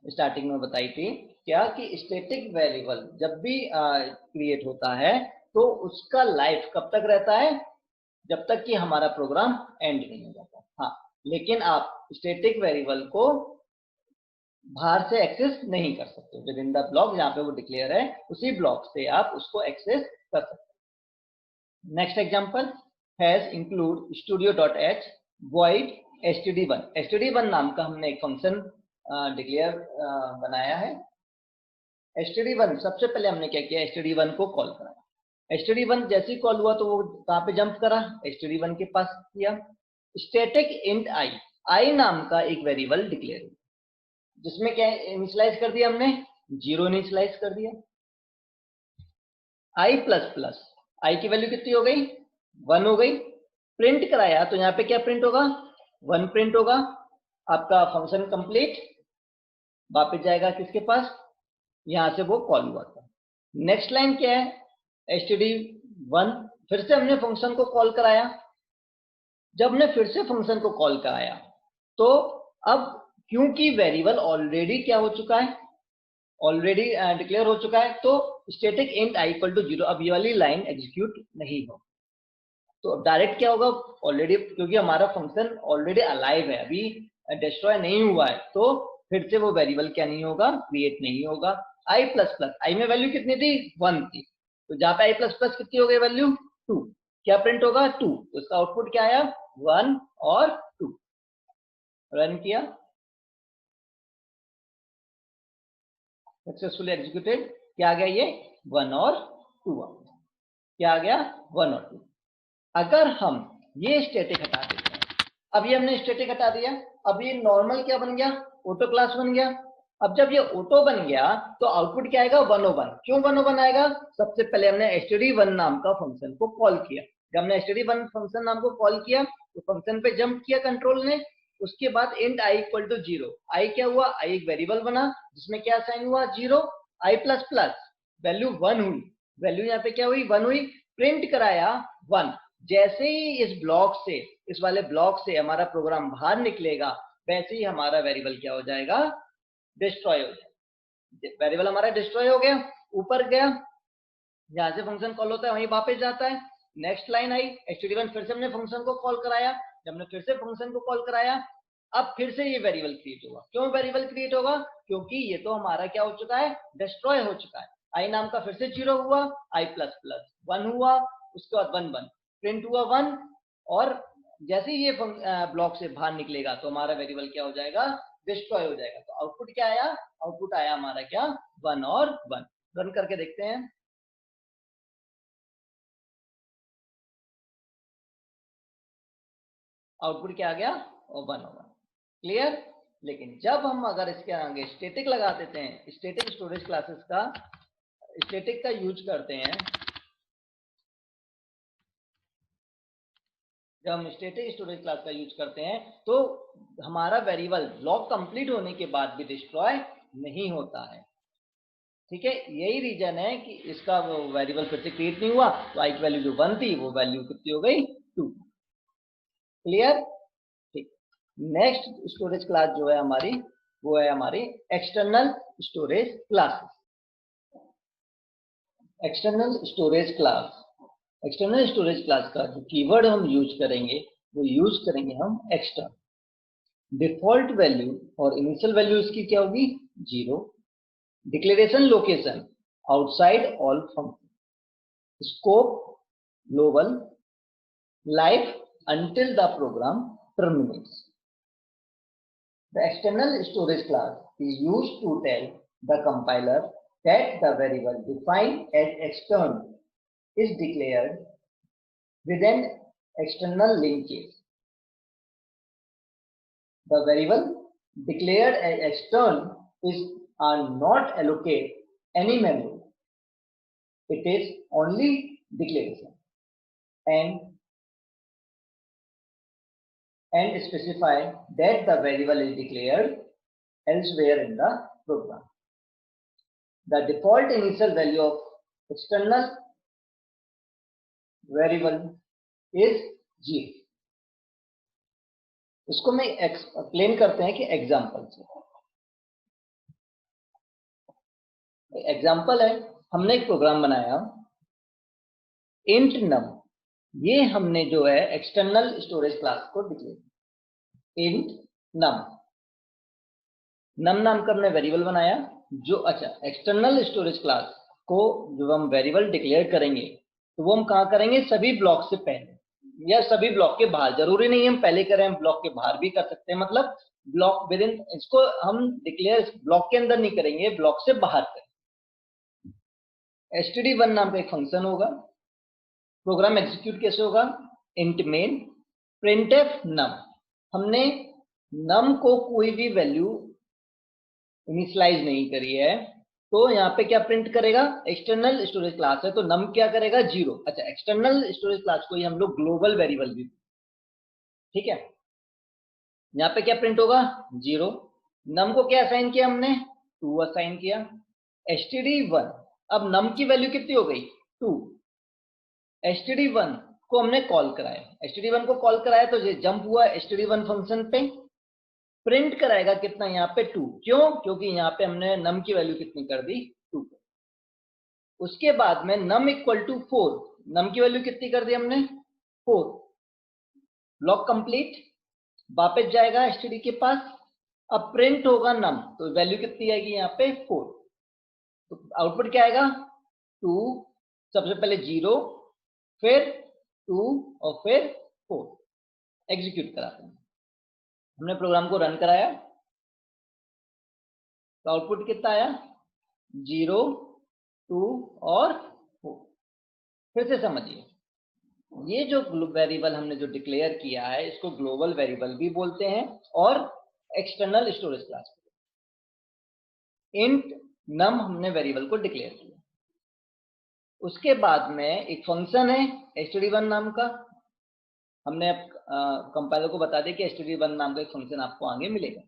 स्टार्टिंग में बताई थी क्या, कि स्टैटिक वेरिएबल जब भी क्रिएट होता है तो उसका लाइफ कब तक रहता है, जब तक कि हमारा प्रोग्राम एंड नहीं हो जाता। हाँ, लेकिन आप स्टैटिक वेरिएबल को बाहर से एक्सेस नहीं कर सकते, विद इन द ब्लॉक जहां पे वो डिक्लेयर है उसी ब्लॉक से आप उसको एक्सेस कर सकते। Next example, has include studio.h void std1। std1 नाम का हमने एक फंक्शन डिक्लेयर बनाया है। std1 सबसे पहले हमने क्या किया, std1 को कॉल करा। std1 जैसे ही कॉल हुआ तो वो कहां पे जंप करा, std1 के पास किया। स्टैटिक इंट आई नाम का एक वेरिएबल डिक्लेयर हुआ जिसमें क्या इनिशियलाइज कर दिया हमने, 0 इनिशियलाइज कर दिया। आई प्लस प्लस, आई की वैल्यू कितनी हो गई, 1 हो गई। प्रिंट कराया तो यहाँ पे क्या प्रिंट होगा, 1 प्रिंट होगा। आपका फंक्शन कंप्लीट, वापस जाएगा किसके पास, यहां से वो कॉल हुआ था। नेक्स्ट लाइन क्या है, std1, फिर से हमने फंक्शन को कॉल कराया। जब हमने फिर से फंक्शन को कॉल कराया तो अब क्योंकि वेरिएबल ऑलरेडी क्या हो चुका है, ऑलरेडी डिक्लेयर हो चुका है, तो static int i equal to 0, अब ये वाली लाइन एग्जीक्यूट नहीं हो। तो डायरेक्ट क्या होगा, ऑलरेडी क्योंकि हमारा फंक्शन ऑलरेडी अलाइव है, अभी डिस्ट्रॉय नहीं हुआ है, तो फिर से वो वेरिएबल क्या नहीं होगा, क्रिएट नहीं होगा। आई प्लस प्लस, आई में वैल्यू कितनी थी, 1 थी, तो जहां पे आई प्लस प्लस कितनी हो गई वैल्यू, 2। क्या प्रिंट होगा, 2, तो इसका आउटपुट क्या आया, 1 और 2। रन किया, सक्सेसफुली एग्जीक्यूटेड, क्या आ गया, ये 1 और 2 आ गया। क्या आ गया, 1 और 2। अगर हम ये स्टैटिक हटा देते हैं, अब ये हमने स्टैटिक हटा दिया, अब ये नॉर्मल क्या बन गया, ऑटो क्लास बन गया। अब जब ये ऑटो बन गया तो आउटपुट क्या आएगा, 101। क्यों 101 आएगा, सबसे पहले हमने std1 नाम का फंक्शन को कॉल किया। जब हमने std1 फंक्शन नाम को कॉल किया तो फंक्शन पे जंप किया कंट्रोल ने, उसके बाद इंट आई इक्वल टू 0, आई क्या हुआ, आई एक वेरिएबल बना जिसमें क्या साइन हुआ, 0। आई प्लस प्लस, वैल्यू 1 हुई, वैल्यू यहाँ पे क्या हुई, 1 हुई। प्रिंट कराया 1। जैसे ही इस ब्लॉक से, इस वाले ब्लॉक से हमारा प्रोग्राम बाहर निकलेगा वैसे ही हमारा वेरिएबल क्या हो जाएगा, डिस्ट्रॉय हो जाएगा। वेरिएबल हमारा डिस्ट्रॉय हो गया, ऊपर गया, जहां से फंक्शन कॉल होता है वहीं वापस जाता है। नेक्स्ट लाइन आई, std1 फिर से हमने फंक्शन को कॉल कराया। जब हमने फिर से फंक्शन को कॉल कराया, अब फिर से ये वेरिएबल क्रिएट होगा। क्यों वेरिएबल क्रिएट होगा, क्योंकि ये तो हमारा क्या हो चुका है, डिस्ट्रॉय हो चुका है। आई नाम का फिर से 0 हुआ, आई प्लस प्लस 1 हुआ, उसके बाद 1 1 प्रिंट हुआ 1, और जैसे ही ये ब्लॉक से बाहर निकलेगा तो हमारा वेरिएबल क्या हो जाएगा, डिस्ट्रॉय हो जाएगा। तो आउटपुट क्या आया, आउटपुट आया हमारा क्या, 1 और 1। रन करके देखते हैं, आउटपुट क्या आ गया, 1 और 1। क्लियर? लेकिन जब हम अगर इसके आगे स्टैटिक लगा देते हैं, स्टैटिक स्टोरेज क्लासेस का, स्टैटिक का यूज करते हैं, जब हम स्टैटिक स्टोरेज क्लास का यूज करते हैं तो हमारा वेरिएबल ब्लॉक कंप्लीट होने के बाद भी डिस्ट्रॉय नहीं होता है। ठीक है, यही रीजन है कि इसका वो वेरिएबल फिर से क्रिएट नहीं हुआ, तो आई की वैल्यू जो 1 थी वो वैल्यू कितनी हो गई 2। क्लियर? ठीक। नेक्स्ट स्टोरेज क्लास जो है हमारी, वो है हमारी external storage classes. External storage class, external storage class का जो कीवर्ड हम यूज करेंगे वो यूज करेंगे हम एक्सटर्न। डिफॉल्ट वैल्यू और इनिशियल वैल्यू इसकी क्या होगी 0। Declaration location outside all function, scope global, life until the program terminates. The external storage class is used to tell the compiler that the variable defined as external is declared with an external linkage. The variable declared as external are not allocate any memory. It is only declaration and specify that the variable is declared elsewhere in the program. The default initial value of external variable is 0. इसको मैं explain करते हैं कि example से। Example है, हमने एक program बनाया इंट नम, ये हमने जो है एक्सटर्नल स्टोरेज क्लास को डिक्लेयर इंट नम, नम नाम का हमने वेरिएबल बनाया जो, अच्छा एक्सटर्नल स्टोरेज क्लास को जब हम वेरिएबल डिक्लेयर करेंगे तो वो हम कहाँ करेंगे, सभी ब्लॉक से पहले या सभी ब्लॉक के बाहर, जरूरी नहीं हम पहले करें, हम ब्लॉक के बाहर भी कर सकते हैं, मतलब ब्लॉक विद इन, इसको हम डिक्लेयर ब्लॉक के अंदर नहीं करेंगे, ब्लॉक से बाहर करें। std1 नाम का एक फंक्शन होगा, प्रोग्राम एग्जीक्यूट कैसे होगा, इंट मेन printf num, हमने नम को कोई भी वैल्यू इनिशियलाइज नहीं करी है, तो यहाँ पे क्या प्रिंट करेगा, एक्सटर्नल स्टोरेज क्लास है तो नम क्या करेगा 0। अच्छा, एक्सटर्नल स्टोरेज क्लास को ही हम लोग ग्लोबल वेरिएबल भी, ठीक है, यहाँ पे क्या प्रिंट होगा 0। नम को क्या असाइन किया हमने 2 असाइन किया। std1, अब नम की वैल्यू कितनी हो गई 2, std1 को हमने कॉल कराया, std1 को कॉल कराया तो ये जंप हुआ std1 फंक्शन पे, प्रिंट कराएगा कितना यहाँ पे 2, क्यों, क्योंकि यहाँ पे हमने नम की वैल्यू कितनी कर दी 2। उसके बाद में नम इक्वल टू 4, नम की वैल्यू कितनी कर दी हमने 4, ब्लॉक कंप्लीट, वापस जाएगा std के पास, अब प्रिंट होगा नम, तो वैल्यू कितनी आएगी यहाँ पे 4, तो आउटपुट क्या आएगा 2, सबसे पहले 0, फिर 2 और फिर 4। एग्जीक्यूट कराते हैं, हमने प्रोग्राम को रन कराया तो आउटपुट कितना आया 0, 2 और 4। फिर से समझिए, ये जो वेरिएबल हमने जो डिक्लेयर किया है इसको ग्लोबल वेरिएबल भी बोलते हैं और external storage class. Int num हमने वेरिएबल को डिक्लेयर किया, उसके बाद में एक फंक्शन है std1 नाम का, हमने कंपाइलर को बता दिया कि std1 नाम का एक फंक्शन आपको आगे मिलेगा।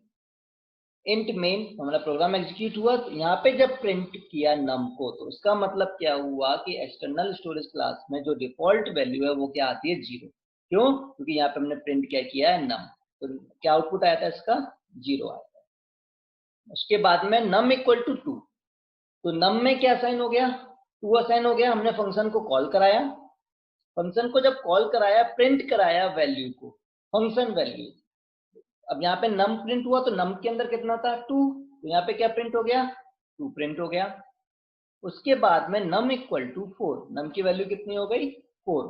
इंट मेन, हमारा प्रोग्राम एग्जीक्यूट हुआ, तो यहाँ पे जब प्रिंट किया नम को, तो उसका मतलब क्या हुआ कि एक्सटर्नल स्टोरेज क्लास में जो डिफॉल्ट वैल्यू है वो क्या आती है 0, क्यों, क्योंकि यहाँ पे हमने प्रिंट क्या किया है नम, तो क्या आउटपुट आया था इसका 0 आया था। उसके बाद में नम इक्वल टू 2, तो नम में क्या असाइन हो गया 2 असाइन हो गया, हमने फंक्शन को कॉल कराया, फंक्शन को जब कॉल कराया प्रिंट कराया वैल्यू को, फंक्शन वैल्यू, अब यहाँ पे नम प्रिंट हुआ तो नम के अंदर कितना था 2, तो यहाँ पे क्या प्रिंट हो गया 2 प्रिंट हो गया। उसके बाद में नम इक्वल टू 4, नम की वैल्यू कितनी हो गई 4,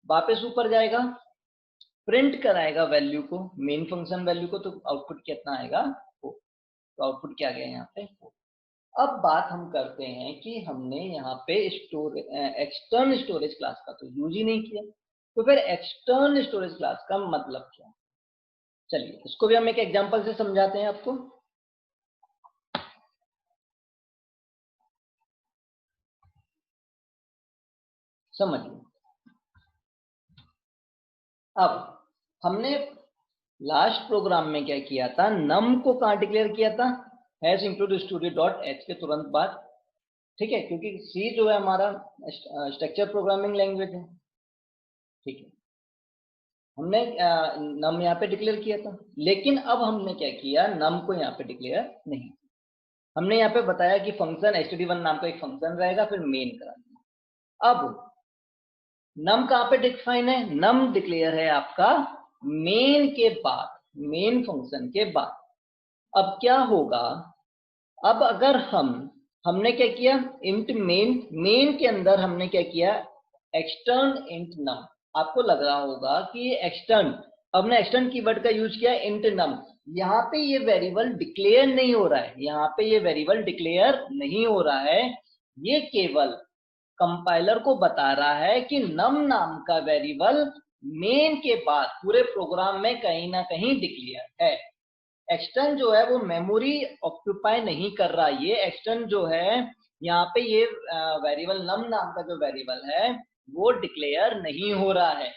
वापस ऊपर जाएगा प्रिंट कराएगा वैल्यू को, मेन फंक्शन वैल्यू को, तो आउटपुट कितना आएगा 4, तो आउटपुट क्या गया यहाँ पे 4। अब बात हम करते हैं कि हमने यहाँ पे एक्सटर्नल स्टोरेज क्लास का तो यूज ही नहीं किया, तो फिर एक्सटर्नल स्टोरेज क्लास का मतलब क्या, चलिए इसको भी हम एक एग्जांपल से समझाते हैं आपको। समझिए, अब हमने लास्ट प्रोग्राम में क्या किया था, नम को कहाँ डिक्लेयर किया था, hash include studio dot H के तुरंत बाद, ठीक है, क्योंकि सी जो है हमारा स्ट्रक्चर प्रोग्रामिंग लैंग्वेज है। ठीक है, हमने नम यहाँ पे डिक्लेयर किया था, लेकिन अब हमने क्या किया, नम को यहाँ पे डिक्लेयर नहीं, हमने यहाँ पे बताया कि फंक्शन std1 नाम का एक फंक्शन रहेगा, फिर मेन करा दिया। अब नम कहाँ पे डिफाइन है, नम डिक्लेयर है आपका मेन के बाद, मेन फंक्शन के बाद। अब क्या होगा, अब अगर हमने क्या किया, इंट मेन के अंदर हमने क्या किया, एक्सटर्न इंट नम। आपको लग रहा होगा कि एक्सटर्न, हमने एक्सटर्न कीवर्ड का यूज किया इंट नम। यहाँ पे ये वेरिएबल डिक्लेयर नहीं हो रहा है, यहाँ पे ये वेरिएबल डिक्लेयर नहीं हो रहा है, ये केवल कंपाइलर को बता रहा है कि नम नाम का वेरिएबल मेन के बाद पूरे प्रोग्राम में कहीं ना कहीं डिक्लेयर है। एक्सटर्न जो है वो मेमोरी ऑक्यूपाई नहीं कर रहा, ये एक्सटर्न जो है यहाँ पे ये वेरिएबल नम नाम का जो वेरिएबल है वो डिक्लेयर नहीं हो रहा है।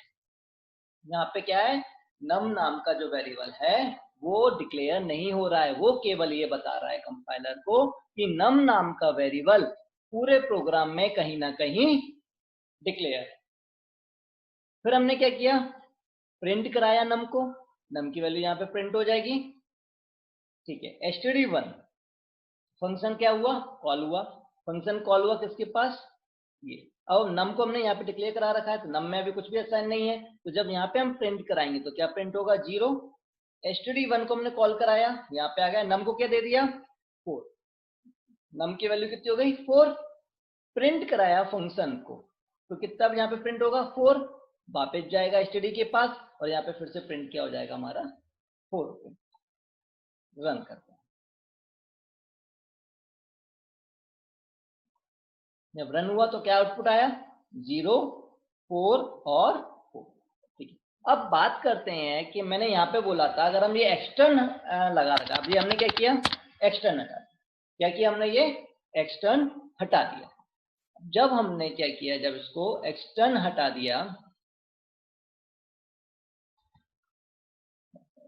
यहाँ पे क्या है, नम नाम का जो वेरिएबल है वो डिक्लेयर नहीं हो रहा है, वो केवल ये बता रहा है कंपाइलर को कि नम नाम का वेरिएबल पूरे प्रोग्राम में कहीं ना कहीं डिक्लेयर है। फिर हमने क्या किया, प्रिंट कराया नम को, नम की वैल्यू यहाँ पे प्रिंट हो जाएगी। ठीक है, std1 फंक्शन क्या हुआ, कॉल हुआ, फंक्शन कॉल हुआ किसके पास, ये। अब नम को हमने यहाँ पे डिक्लेयर करा रखा है, तो नम में अभी कुछ भी असाइन नहीं है, तो जब यहाँ पे हम प्रिंट कराएंगे तो क्या प्रिंट होगा, 0। std1 को हमने कॉल कराया, यहाँ पे आ गया, नम को क्या दे दिया, 4, नम की वैल्यू कितनी हो गई, 4। प्रिंट कराया फंक्शन को, तो कितना यहाँ पे प्रिंट होगा, 4। वापस जाएगा std के पास और यहाँ पे फिर से प्रिंट क्या हो जाएगा हमारा, 4। रन करते हैं, जब रन हुआ तो क्या आउटपुट आया, 0, 4 और 4। ठीक है, अब बात करते हैं कि मैंने यहाँ पे बोला था अगर हम ये एक्सटर्न लगा रखा, अभी हमने क्या किया, एक्सटर्न हटा दिया, क्या किया हमने, ये एक्सटर्न हटा दिया। जब हमने क्या किया, जब इसको एक्सटर्न हटा दिया,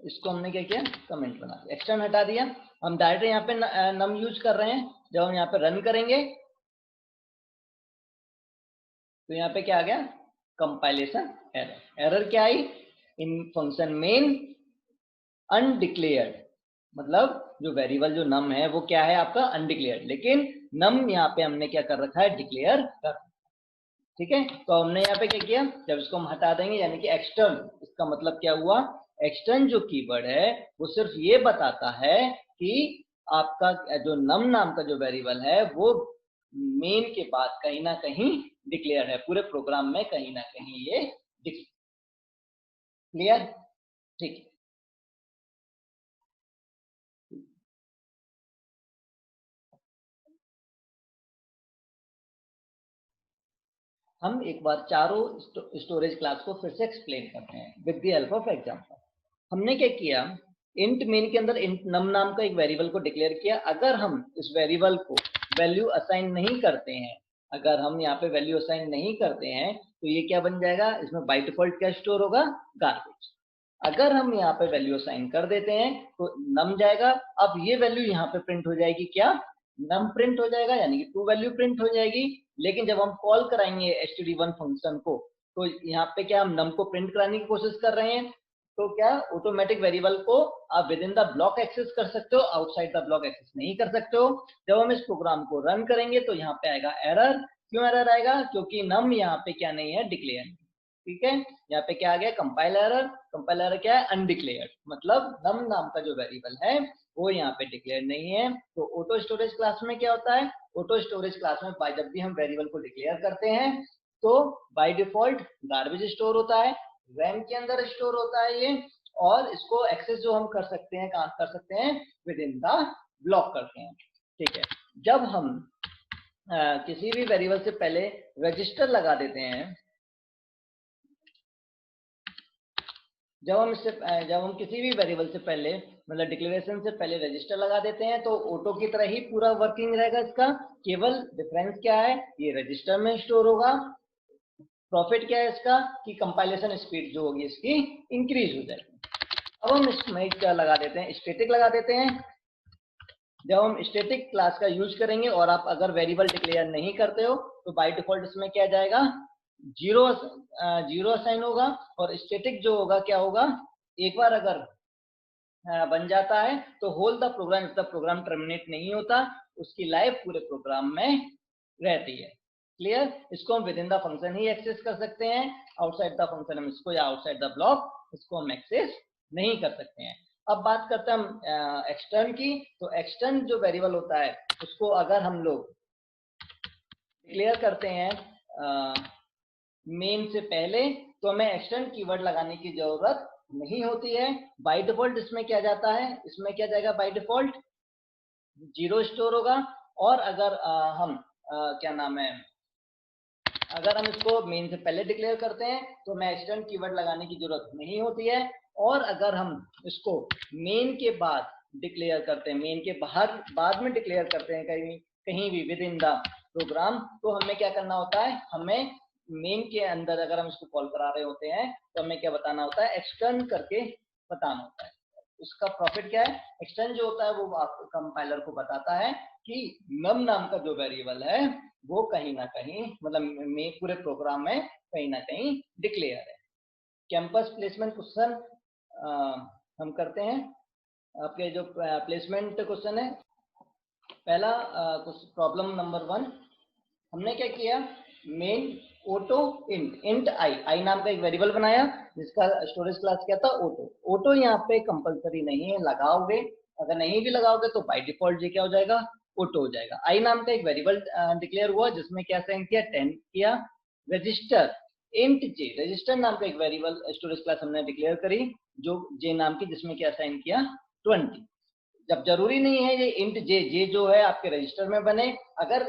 इसको हमने क्या किया, कमेंट बना दिया, एक्सटर्न हटा दिया, हम डायरेक्ट यहाँ पे नम यूज कर रहे हैं। जब हम यहाँ पे रन करेंगे तो यहाँ पे क्या आ गया, कंपाइलेशन एरर। एरर क्या आई, इन फंक्शन मेन अनडिक्लेयर्ड, मतलब जो वेरिएबल जो नम है वो क्या है आपका, अनडिक्लेयर्ड, लेकिन नम यहाँ पे हमने क्या कर रखा है, डिक्लेयर कर। ठीक है, तो हमने यहाँ पे क्या किया, जब इसको हम हटा देंगे यानी कि एक्सटर्न, इसका मतलब क्या हुआ, एक्सटर्न जो कीवर्ड है वो सिर्फ ये बताता है कि आपका जो नम नाम का जो वेरिएबल है वो मेन के बाद कहीं ना कहीं डिक्लेयर है, पूरे प्रोग्राम में कहीं ना कहीं ये क्लियर। ठीक है, हम एक बार चारों स्टोरेज क्लास को फिर से एक्सप्लेन करते हैं with the help of example. हमने क्या किया, इंट मेन के अंदर इंट नम नाम का एक वेरिएबल को डिक्लेयर किया। अगर हम इस वेरिएबल को वैल्यू असाइन नहीं करते हैं, अगर हम यहाँ पे वैल्यू असाइन नहीं करते हैं तो ये क्या बन जाएगा, इसमें बाय डिफॉल्ट क्या स्टोर होगा, गार्बेज। अगर हम यहाँ पे वैल्यू असाइन कर देते हैं तो नम जाएगा, अब ये वैल्यू यहाँ पे प्रिंट हो जाएगी, क्या, नम प्रिंट हो जाएगा, यानी कि ट्रू वैल्यू प्रिंट हो जाएगी। लेकिन जब हम कॉल कराएंगे std1 फंक्शन को, तो यहाँ पे क्या हम नम को प्रिंट कराने की कोशिश कर रहे हैं, तो क्या ऑटोमेटिक वेरिएबल को आप within the block access कर सकते हो, आउटसाइड द ब्लॉक एक्सेस नहीं कर सकते हो। जब हम इस प्रोग्राम को रन करेंगे तो यहाँ पे आएगा एरर। क्यों एरर आएगा, क्योंकि नम यहाँ पे क्या नहीं है, डिक्लेयर। ठीक है, यहाँ पे क्या आ गया, कंपाइल एरर। कंपाइल एरर क्या है, अनडिक्लेयर्ड, मतलब नम नाम का जो वेरिएबल है वो यहाँ पे डिक्लेयर नहीं है। तो ऑटो स्टोरेज क्लास में क्या होता है, ऑटो स्टोरेज क्लास में जब भी हम वेरिएबल को डिक्लेयर करते हैं तो बाय डिफॉल्ट गार्बेज स्टोर होता है, रैम के अंदर स्टोर होता है ये, और इसको एक्सेस जो हम कर सकते हैं, कहाँ कर सकते हैं, विद इन द ब्लॉक करते हैं। ठीक है, जब हम किसी भी वेरिएबल से पहले रजिस्टर लगा देते हैं, जब हम किसी भी वेरिएबल से पहले, मतलब डिक्लेरेशन से पहले रजिस्टर लगा देते हैं तो ऑटो की तरह ही पूरा वर्किंग रहेगा इसका। केवल डिफरेंस क्या है, ये रजिस्टर में स्टोर होगा। प्रॉफिट क्या है इसका, कि कंपाइलेशन स्पीड जो होगी इसकी इंक्रीज हो जाएगी। अब हम इसमें क्या लगा देते हैं, स्टैटिक लगा देते हैं, जब हम स्टैटिक क्लास का यूज करेंगे और आप अगर वेरिएबल डिक्लेयर नहीं करते हो तो बाय डिफॉल्ट इसमें क्या जाएगा, जीरो जीरो असाइन होगा। और स्टैटिक जो होगा क्या होगा, एक बार अगर बन जाता है तो होल द प्रोग्राम, जब तक प्रोग्राम टर्मिनेट नहीं होता उसकी लाइफ पूरे प्रोग्राम में रहती है। क्लियर? इसको हम विद इन द फंक्शन ही एक्सेस कर सकते हैं, आउटसाइड द फंक्शन हम इसको, या आउटसाइड द ब्लॉक इसको हम एक्सेस नहीं कर सकते हैं। अब बात करते हैं हम एक्सटर्न की। तो एक्सटर्न जो वेरिएबल होता है उसको अगर हम लोग डिक्लेयर करते हैं मेन से पहले तो हमें एक्सटर्न कीवर्ड लगाने की जरूरत नहीं होती है। बाय डिफॉल्ट इसमें क्या जाता है, इसमें क्या जाएगा, बाय डिफॉल्ट जीरो स्टोर होगा। और अगर हम क्या नाम है, अगर हम इसको मेन से पहले डिक्लेयर करते हैं तो हमें एक्सटर्न कीवर्ड लगाने की जरूरत नहीं होती है। और अगर हम इसको मेन के बाद डिक्लेयर करते हैं, मेन के बाहर बाद में डिक्लेयर करते हैं कहीं कहीं भी विद इन द प्रोग्राम, तो हमें क्या करना होता है, हमें मेन के अंदर अगर हम इसको कॉल करा रहे होते हैं तो हमें क्या बताना होता है, एक्सटर्न करके बताना होता है। उसका प्रॉफिट क्या है, एक्सटर्न जो होता है वो आपको कंपाइलर को बताता है कि नम नाम का जो वेरिएबल है वो कहीं ना कहीं, मतलब में पूरे प्रोग्राम में कहीं ना कहीं डिक्लेयर है। कैंपस प्लेसमेंट क्वेश्चन हम करते हैं। आपके जो प्लेसमेंट क्वेश्चन है, पहला प्रॉब्लम नंबर 1, हमने क्या किया, मेन ऑटो इंट आई नाम का एक वेरिएबल बनाया जिसका स्टोरेज क्लास क्या था, ऑटो। ऑटो यहाँ पे कंपलसरी नहीं है, लगाओगे, अगर नहीं भी लगाओगे तो बाय डिफॉल्ट ये क्या हो जाएगा, ऑटो हो जाएगा। आई नाम का एक वेरिएबल डिक्लेयर हुआ जिसमें क्या साइन किया, 10 किया। रजिस्टर इंट जे, रजिस्टर नाम का एक वेरिएबल स्टोरेज क्लास हमने डिक्लेयर करी जो जे नाम की, जिसमें क्या साइन किया, 20। जब जरूरी नहीं है ये इंट जे, जे जो है आपके रजिस्टर में बने, अगर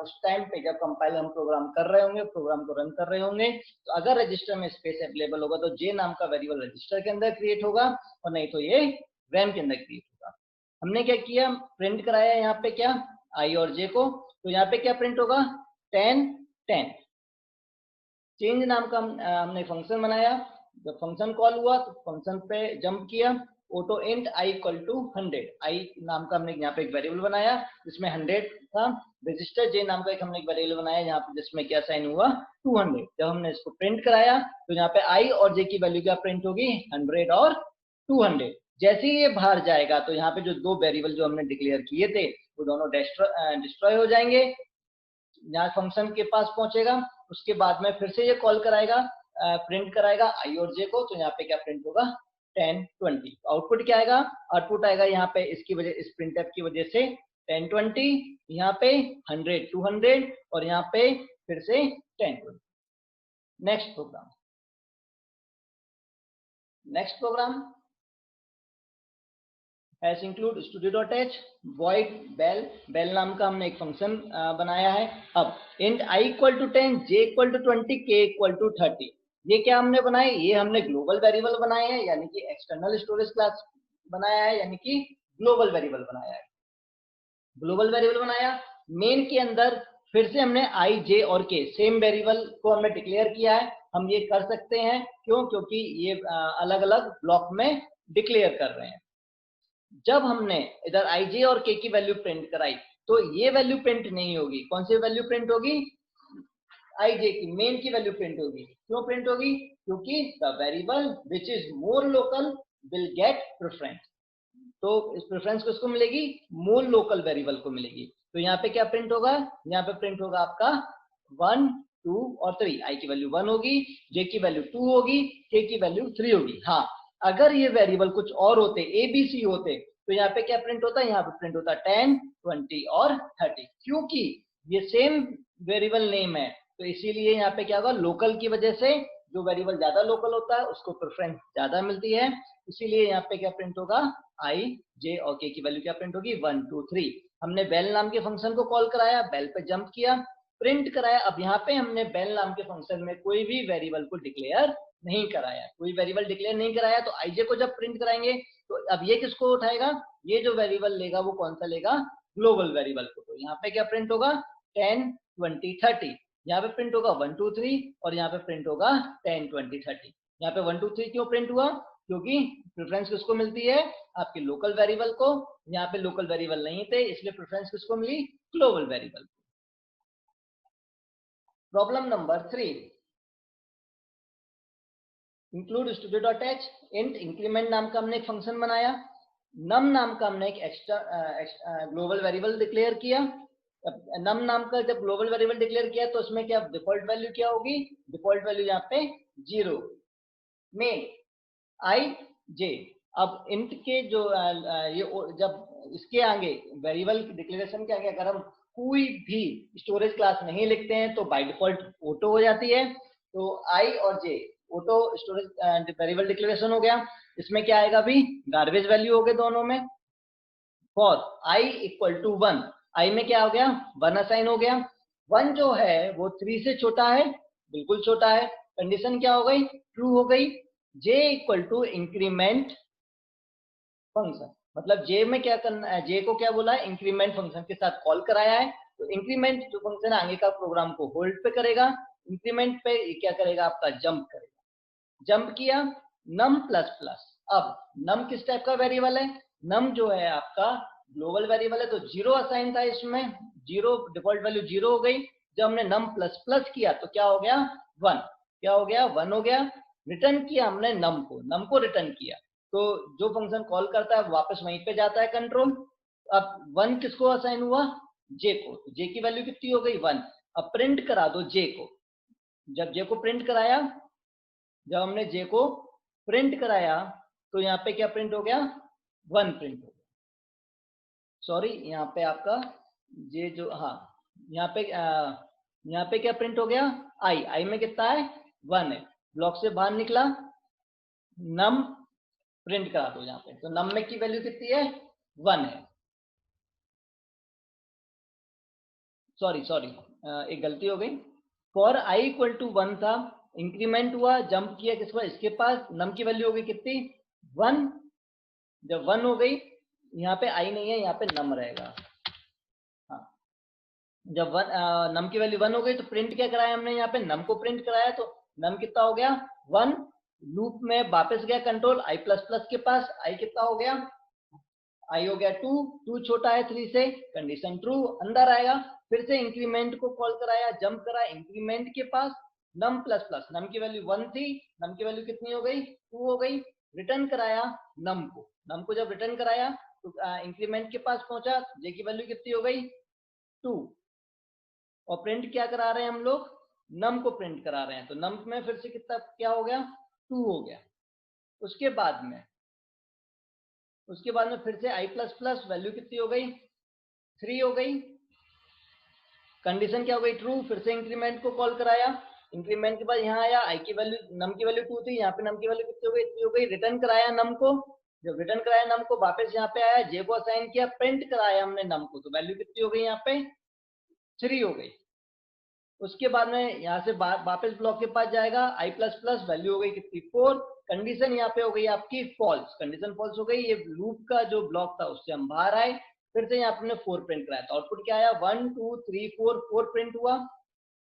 उस टाइम पे जब कंपाइल हम प्रोग्राम कर रहे होंगे, प्रोग्राम को रन कर रहे होंगे, तो अगर रजिस्टर में स्पेस अवेलेबल होगा तो जे नाम का वेरिएबल रजिस्टर के अंदर क्रिएट होगा, और नहीं तो ये रैम के अंदर क्रिएट होगा। हमने क्या किया, प्रिंट कराया यहाँ पे क्या, आई और जे को, तो यहाँ पे क्या प्रिंट होगा, 10 10। चेंज नाम का हमने फंक्शन बनाया, जब फंक्शन कॉल हुआ तो फंक्शन पे जंप किया, auto int i equal to 100, i नाम का हमने यहाँ पे एक वेरिएबल बनाया जिसमें 100 था। रजिस्टर जे नाम का एक हमने एक वेरिएबल बनाया यहाँ पे जिसमें क्या साइन हुआ, 200। जब हमने इसको प्रिंट कराया तो यहाँ पे आई और जे की वैल्यू क्या प्रिंट होगी, 100 और 200। जैसे ही ये बाहर जाएगा तो यहाँ पे जो दो वेरिएबल जो हमने डिक्लेयर किए थे वो दोनों डिस्ट्रॉय हो जाएंगे, यहाँ फंक्शन के पास पहुंचेगा, उसके बाद में फिर से ये कॉल कराएगा, प्रिंट कराएगा आई और जे को, तो यहाँ पे क्या प्रिंट होगा, 10 20। आउटपुट क्या आएगा, आउटपुट आएगा यहाँ पे इसकी वजह, इस प्रिंटफ की वजह से 10 20, यहाँ पे 100 200, और यहाँ पे फिर से 10 20। Next program hash include studio.h void bell नाम का हमने एक फंक्शन बनाया है। अब int i equal to 10, j equal to 20, k equal to 30, ये क्या हमने बनाए, ये हमने ग्लोबल वेरिएबल बनाए हैं, यानी कि एक्सटर्नल स्टोरेज क्लास बनाया है, यानी कि ग्लोबल वेरिएबल बनाया है। ग्लोबल वेरिएबल बनाया, मेन के अंदर फिर से हमने आई जे और के सेम वेरिएबल को हमने डिक्लेयर किया है। हम ये कर सकते हैं, क्यों, क्योंकि ये अलग अलग ब्लॉक में डिक्लेयर कर रहे हैं। जब हमने इधर आई जे और के की वैल्यू प्रिंट कराई तो ये वैल्यू प्रिंट नहीं होगी, कौन सी वैल्यू प्रिंट होगी, आई जे की मेन की वैल्यू प्रिंट होगी। क्यों प्रिंट होगी, क्योंकि the variable which is more local will get preference, तो इस प्रेफरेंस किसको मिलेगी, मोर लोकल वेरिएबल को मिलेगी। तो यहाँ पे क्या प्रिंट होगा, यहाँ पे प्रिंट होगा आपका 1 2 और 3, आई की वैल्यू 1 होगी, जे की वैल्यू 2 होगी, के की वैल्यू 3 होगी। हाँ, अगर ये वेरिएबल कुछ और होते, ए बी सी होते, तो यहाँ पे क्या प्रिंट होता है, यहाँ पे प्रिंट होता 10 20 और 30। क्योंकि ये सेम वेरिएबल नेम है तो इसीलिए यहाँ पे क्या होगा, लोकल की वजह से जो वेरिएबल ज्यादा लोकल होता है उसको प्रेफरेंस ज्यादा मिलती है, इसीलिए यहाँ पे क्या प्रिंट होगा, आई जे और के की वैल्यू क्या प्रिंट होगी, 1 2 3। हमने बेल नाम के फंक्शन को कॉल कराया, बेल पे जंप किया, प्रिंट कराया। अब यहाँ पे हमने बेल नाम के फंक्शन में कोई भी वेरिएबल को डिक्लेयर नहीं कराया, कोई वेरिएबल डिक्लेयर नहीं कराया, तो आईजे को जब प्रिंट कराएंगे तो अब ये किसको उठाएगा, ये जो वेरिएबल लेगा वो कौन सा लेगा, ग्लोबल वेरिएबल को। तो यहाँ पे क्या प्रिंट होगा, 10 20 30, यहाँ पे प्रिंट होगा 1 2 3, और यहाँ पे प्रिंट होगा 10 20 30। यहाँ पे 1 2 3 क्यों प्रिंट हुआ, क्योंकि प्रेफरेंस किसको मिलती है, आपके लोकल वेरिएबल को। यहाँ पे लोकल वेरिएबल नहीं थे, इसलिए प्रेफरेंस किसको मिली, global variable. Problem number 3, include studio.h। Int increment नाम का हमने एक फंक्शन बनाया, नम नाम का हमने एक एक्स्ट्रा ग्लोबल वेरिएबल डिक्लेयर किया। नम नाम का जब ग्लोबल वेरिएबल डिक्लेयर किया तो उसमें क्या डिफॉल्ट वैल्यू क्या होगी, डिफॉल्ट वैल्यू यहाँ पे 0 में आई जे। अब इंट के जो ये जब इसके आगे वेरिएबल डिक्लेरेशन के आगे अगर हम कोई भी स्टोरेज क्लास नहीं लिखते हैं तो बाय डिफॉल्ट ऑटो हो जाती है। तो आई और जे ऑटो स्टोरेज वेरिएबल डिक्लेरेशन हो गया। इसमें क्या आएगा, अभी गार्बेज वैल्यू हो गए दोनों में। फॉर आई इक्वल टू 1, आई में क्या हो गया, 1 असाइन हो गया। 1 जो है वो 3 से छोटा है, बिल्कुल छोटा है। कंडीशन क्या हो गई, ट्रू हो गई। जे इक्वल टू इंक्रीमेंट फंक्शन, मतलब जे में क्या करना है, जे को क्या बोला है, इंक्रीमेंट फंक्शन के साथ कॉल कराया है। तो इंक्रीमेंट जो फंक्शन आगे का प्रोग्राम को होल्ड पे करेगा, इंक्रीमेंट पे क्या करेगा, आपका जंप करेगा। जंप किया नम प्लस प्लस। अब नम किस टाइप का वेरिएबल है, नम जो है आपका ग्लोबल वेरिएबल है, तो 0 असाइन था इसमें, 0 डिफॉल्ट वैल्यू 0 हो गई। जब हमने नम प्लस प्लस किया तो क्या हो गया, 1। क्या हो गया, 1 हो गया। रिटर्न किया हमने नम को रिटर्न किया। तो जो फंक्शन कॉल करता है वापस वहीं पे जाता है कंट्रोल। अब 1 किसको असाइन हुआ, जे को, तो जे की वैल्यू कितनी हो गई, 1। अब प्रिंट करा दो जे को। जब जे को प्रिंट कराया, जब हमने जे को प्रिंट कराया तो यहाँ पे क्या प्रिंट हो गया, 1 प्रिंट हो गया। सॉरी, यहाँ पे आपका जे जो, हाँ यहाँ पे क्या प्रिंट हो गया, आई में कितना है, 1 है। ब्लॉक से बाहर निकला, नम प्रिंट करा दो यहाँ पे, तो नम में की वैल्यू कितनी है, 1 है। सॉरी एक गलती हो गई। फॉर आई इक्वल टू 1 था, इंक्रीमेंट हुआ, जंप किया किस पर, इसके पास, नम की वैल्यू हो गई कितनी, 1। जब 1 हो गई, यहाँ पे आई नहीं है, यहाँ पे नम रहेगा। हाँ, जब नम की वैल्यू 1 हो गई तो प्रिंट क्या कराया हमने, यहाँ पे नम को प्रिंट कराया। तो नम कितना हो गया, 1। लूप में वापस गया कंट्रोल आई प्लस प्लस के पास, आई कितना हो गया, आई हो गया 2 छोटा है 3 से, कंडीशन ट्रू, अंदर आएगा। फिर से इंक्रीमेंट को कॉल कराया, जंप करा इंक्रीमेंट के पास, नम प्लस प्लस, नम की वैल्यू 1 थी, नम की वैल्यू कितनी हो गई, 2 हो गई। रिटर्न कराया नम को जब रिटर्न कराया तो इंक्रीमेंट के पास पहुंचा, जे की वैल्यू कितनी हो गई, 2। और प्रिंट क्या करा रहे हैं हम लोग, नम को प्रिंट करा रहे हैं, तो नम में फिर से कितना क्या हो गया, 2 हो गया। उसके बाद में फिर से आई प्लस प्लस, वैल्यू कितनी हो गई, 3 हो गई। कंडीशन क्या हो गई, ट्रू। फिर से इंक्रीमेंट को कॉल कराया, इंक्रीमेंट के बाद यहाँ आया, आई की वैल्यू, नम की वैल्यू 2 थी, यहाँ पे नम की वैल्यू कितनी हो गई, 3 हो गई। रिटर्न कराया नम को, जब रिटर्न कराया नम को, वापस यहाँ पे आया, जे को असाइन किया, प्रिंट कराया हमने नम को, तो वैल्यू कितनी हो गई, यहाँ पे 3 हो गई। उसके बाद में यहाँ से वापस ब्लॉक के पास जाएगा, आई प्लस प्लस, वैल्यू हो गई कितनी, 4। कंडीशन यहाँ पे हो गई आपकी फॉल्स, कंडीशन फॉल्स हो गई। ये लूप का जो ब्लॉक था उससे हम बाहर आए। फिर से यहाँ पे 4 प्रिंट कराया, तो आउटपुट क्या आया, 1 2 3 4 प्रिंट हुआ।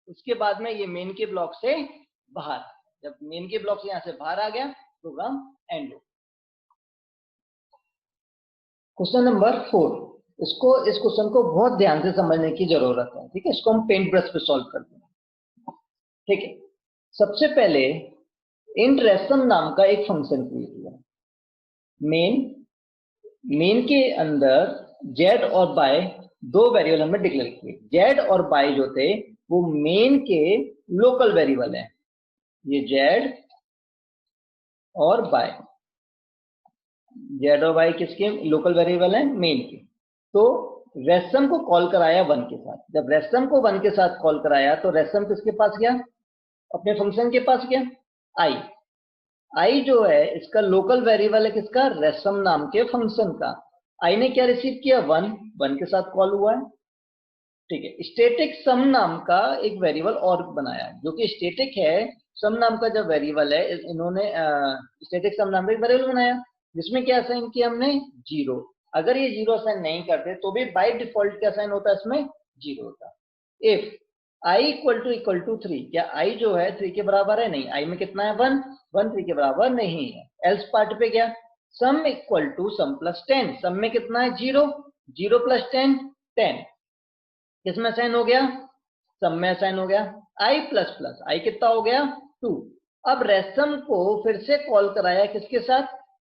उसके बाद में ये मेन के ब्लॉक से बाहर, जब मेन के ब्लॉक से यहाँ से बाहर आ गया, प्रोग्राम एंड हो। क्वेश्चन नंबर 4, इस क्वेश्चन को बहुत ध्यान से समझने की जरूरत है, ठीक है। इसको हम पेंट ब्रश पे सॉल्व करते हैं, ठीक है। सबसे पहले इंट रेसम नाम का एक फंक्शन क्रिएट हुआ, मेन के अंदर जेड और बाय 2 वेरिएबल हमने डिक्लेयर किए। जेड और बाय जो थे वो मेन के लोकल वेरिएबल है, ये जेड और बाय, जेड और बाय किसके लोकल वेरिएबल है, मेन के। तो रेसम को कॉल कराया 1 के साथ। जब रेसम को 1 के साथ कॉल कराया तो रेसम किसके पास गया, अपने फंक्शन के पास गया। आई जो है इसका लोकल वेरिएबल है, किसका, रेसम नाम के फंक्शन का। आई ने क्या रिसीव किया, 1 के साथ कॉल हुआ है, ठीक है। स्टैटिक सम नाम का एक वेरिएबल और बनाया जो कि स्टैटिक है। सम नाम का जब वेरिएबल है, इन्होंने स्टैटिक सम नाम का एक वेरिएबल बनाया जिसमें क्या असाइन किया हमने, 0। अगर ये 0 असाइन नहीं करते तो भी बाय डिफॉल्ट क्या असाइन होता है, इसमें 0 होता। इफ आई इक्वल टू 3, क्या आई जो है 3 के बराबर है, नहीं, आई में कितना है, 1 3 के बराबर नहीं है। एल्स पार्ट पे गया, sum equal to sum plus 10, sum में कितना है 0, 0 प्लस 10 10, किसमें साइन हो गया, सम में साइन हो गया, आई प्लस प्लस आई कितना हो गया 2। अब रेसम को फिर से कॉल कराया किसके साथ,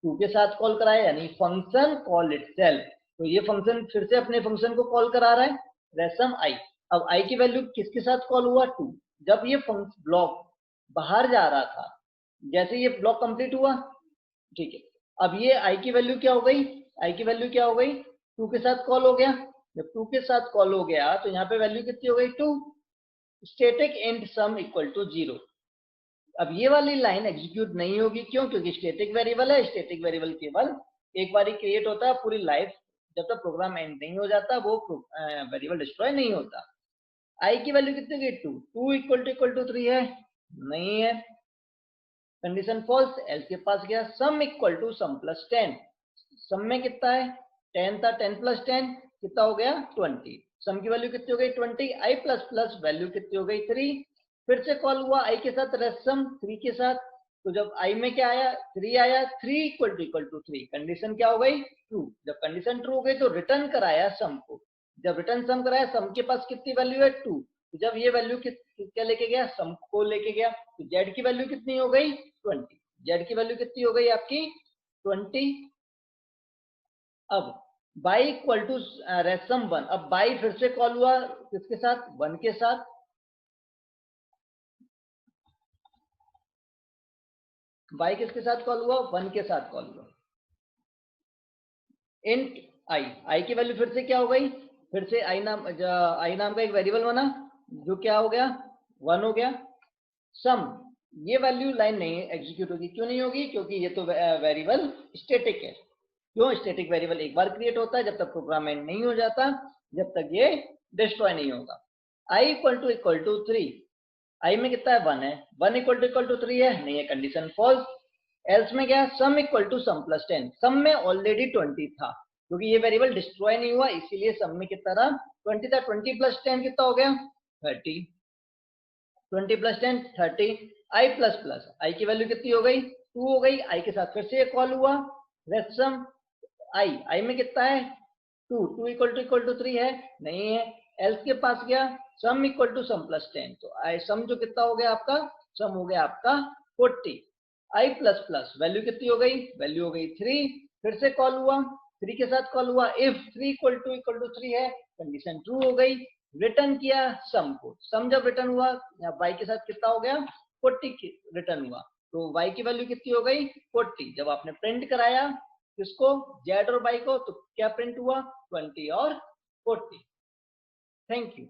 2 के साथ कॉल कराया, यानी फंक्शन कॉल इटसेल्फ, तो ये फंक्शन फिर से अपने फंक्शन को कॉल करा रहा है रेसम आई। अब आई की वैल्यू किसके साथ कॉल हुआ 2, जब ये ब्लॉक बाहर जा रहा था, जैसे ये ब्लॉक कंप्लीट हुआ, ठीक है, अब ये आई की वैल्यू क्या हो गई, आई की वैल्यू क्या हो गई 2 के साथ कॉल हो गया, जब 2 के साथ कॉल हो गया तो यहाँ पे वैल्यू कितनी हो गई 2, static int sum equal to 0। अब ये वाली लाइन एग्जीक्यूट नहीं होगी, क्यों, क्योंकि स्टैटिक वेरिएबल है, स्टैटिक वेरिएबल केवल एक बार ही क्रिएट होता है, पूरी लाइफ जब तक प्रोग्राम एंड नहीं हो जाता वो वेरिएबल डिस्ट्रॉय नहीं होता। आई की वैल्यू कितनी गई 2, 2 इक्वल टू 3 है, नहीं है, कंडीशन फॉल्स, एल्स के पास गया, sum equal to sum plus 10, sum में कितना है 10 था, 10 प्लस 10 कितना हो गया 20, सम की वैल्यू कितनी हो गई 20, आई प्लस प्लस वैल्यू कितनी हो गई 3, फिर से कॉल हुआ आई के साथ रेसम 3 के साथ, तो जब आई में क्या आया 3 आया, 3 इक्वल टू 3, कंडीशन क्या हो गई ट्रू, जब कंडीशन ट्रू हो गई तो रिटर्न कराया सम को, जब रिटर्न सम कराया सम के पास कितनी वैल्यू है 2, तो जब ये वैल्यू क्या लेके गया सम को लेके गया, तो जेड की वैल्यू कितनी हो गई 20, जेड की वैल्यू कितनी हो गई आपकी 20। अब बाई इक्वल टू रेसम 1, अब बाई फिर से कॉल हुआ किसके साथ 1 के साथ, बाई किसके साथ कॉल हुआ 1 के साथ कॉल हुआ, इंट आई, आई की वैल्यू फिर से क्या हो गई, फिर से आई नाम का एक वेरिएबल बना जो क्या हो गया 1 हो गया, सम, ये वैल्यू लाइन नहीं एग्जीक्यूट होगी, क्यों नहीं होगी, क्योंकि ये तो वेरिएबल स्टैटिक है, क्यों, स्टैटिक वेरिएबल एक बार क्रिएट होता है जब तक प्रोग्राम एंड नहीं हो जाता, जब तक ये डिस्ट्रॉय नहीं होगा। आई इक्वल टू 3, आई में कितना है 1 है, 1 इक्वल टू 3 है, नहीं है, कंडीशन फॉल्स, एल्स में क्या sum equal to sum plus 10, sum में ऑलरेडी 20 था, क्योंकि ये वेरिएबल डिस्ट्रॉय नहीं हुआ इसीलिए सम में कितना था 20 था, 20 प्लस 10 कितना हो गया 30, 20 प्लस 10 30, आई प्लस प्लस आई की वैल्यू कितनी हो गई 2 हो गई, आई के साथ फिर से कॉल हुआ रेसम आई, आई में कितना है 2, 2 इक्वल टू 3 है, नहीं है, एल्स के पास गया sum equal to sum plus 10, तो आई सम जो कितना हो गया आपका, सम हो गया आपका 40, आई प्लस प्लस वैल्यू कितनी हो गई, वैल्यू हो गई 3, फिर से कॉल हुआ 3 के साथ कॉल हुआ, इफ 3 इक्वल टू 3 है, कंडीशन ट्रू हो गई, रिटर्न किया सम को, सम जब रिटर्न हुआ y के साथ कितना हो गया 40 रिटर्न हुआ, तो y की वैल्यू कितनी हो गई 40, जब आपने प्रिंट कराया किसको z और y को, तो क्या प्रिंट हुआ 20 और 40। Thank you.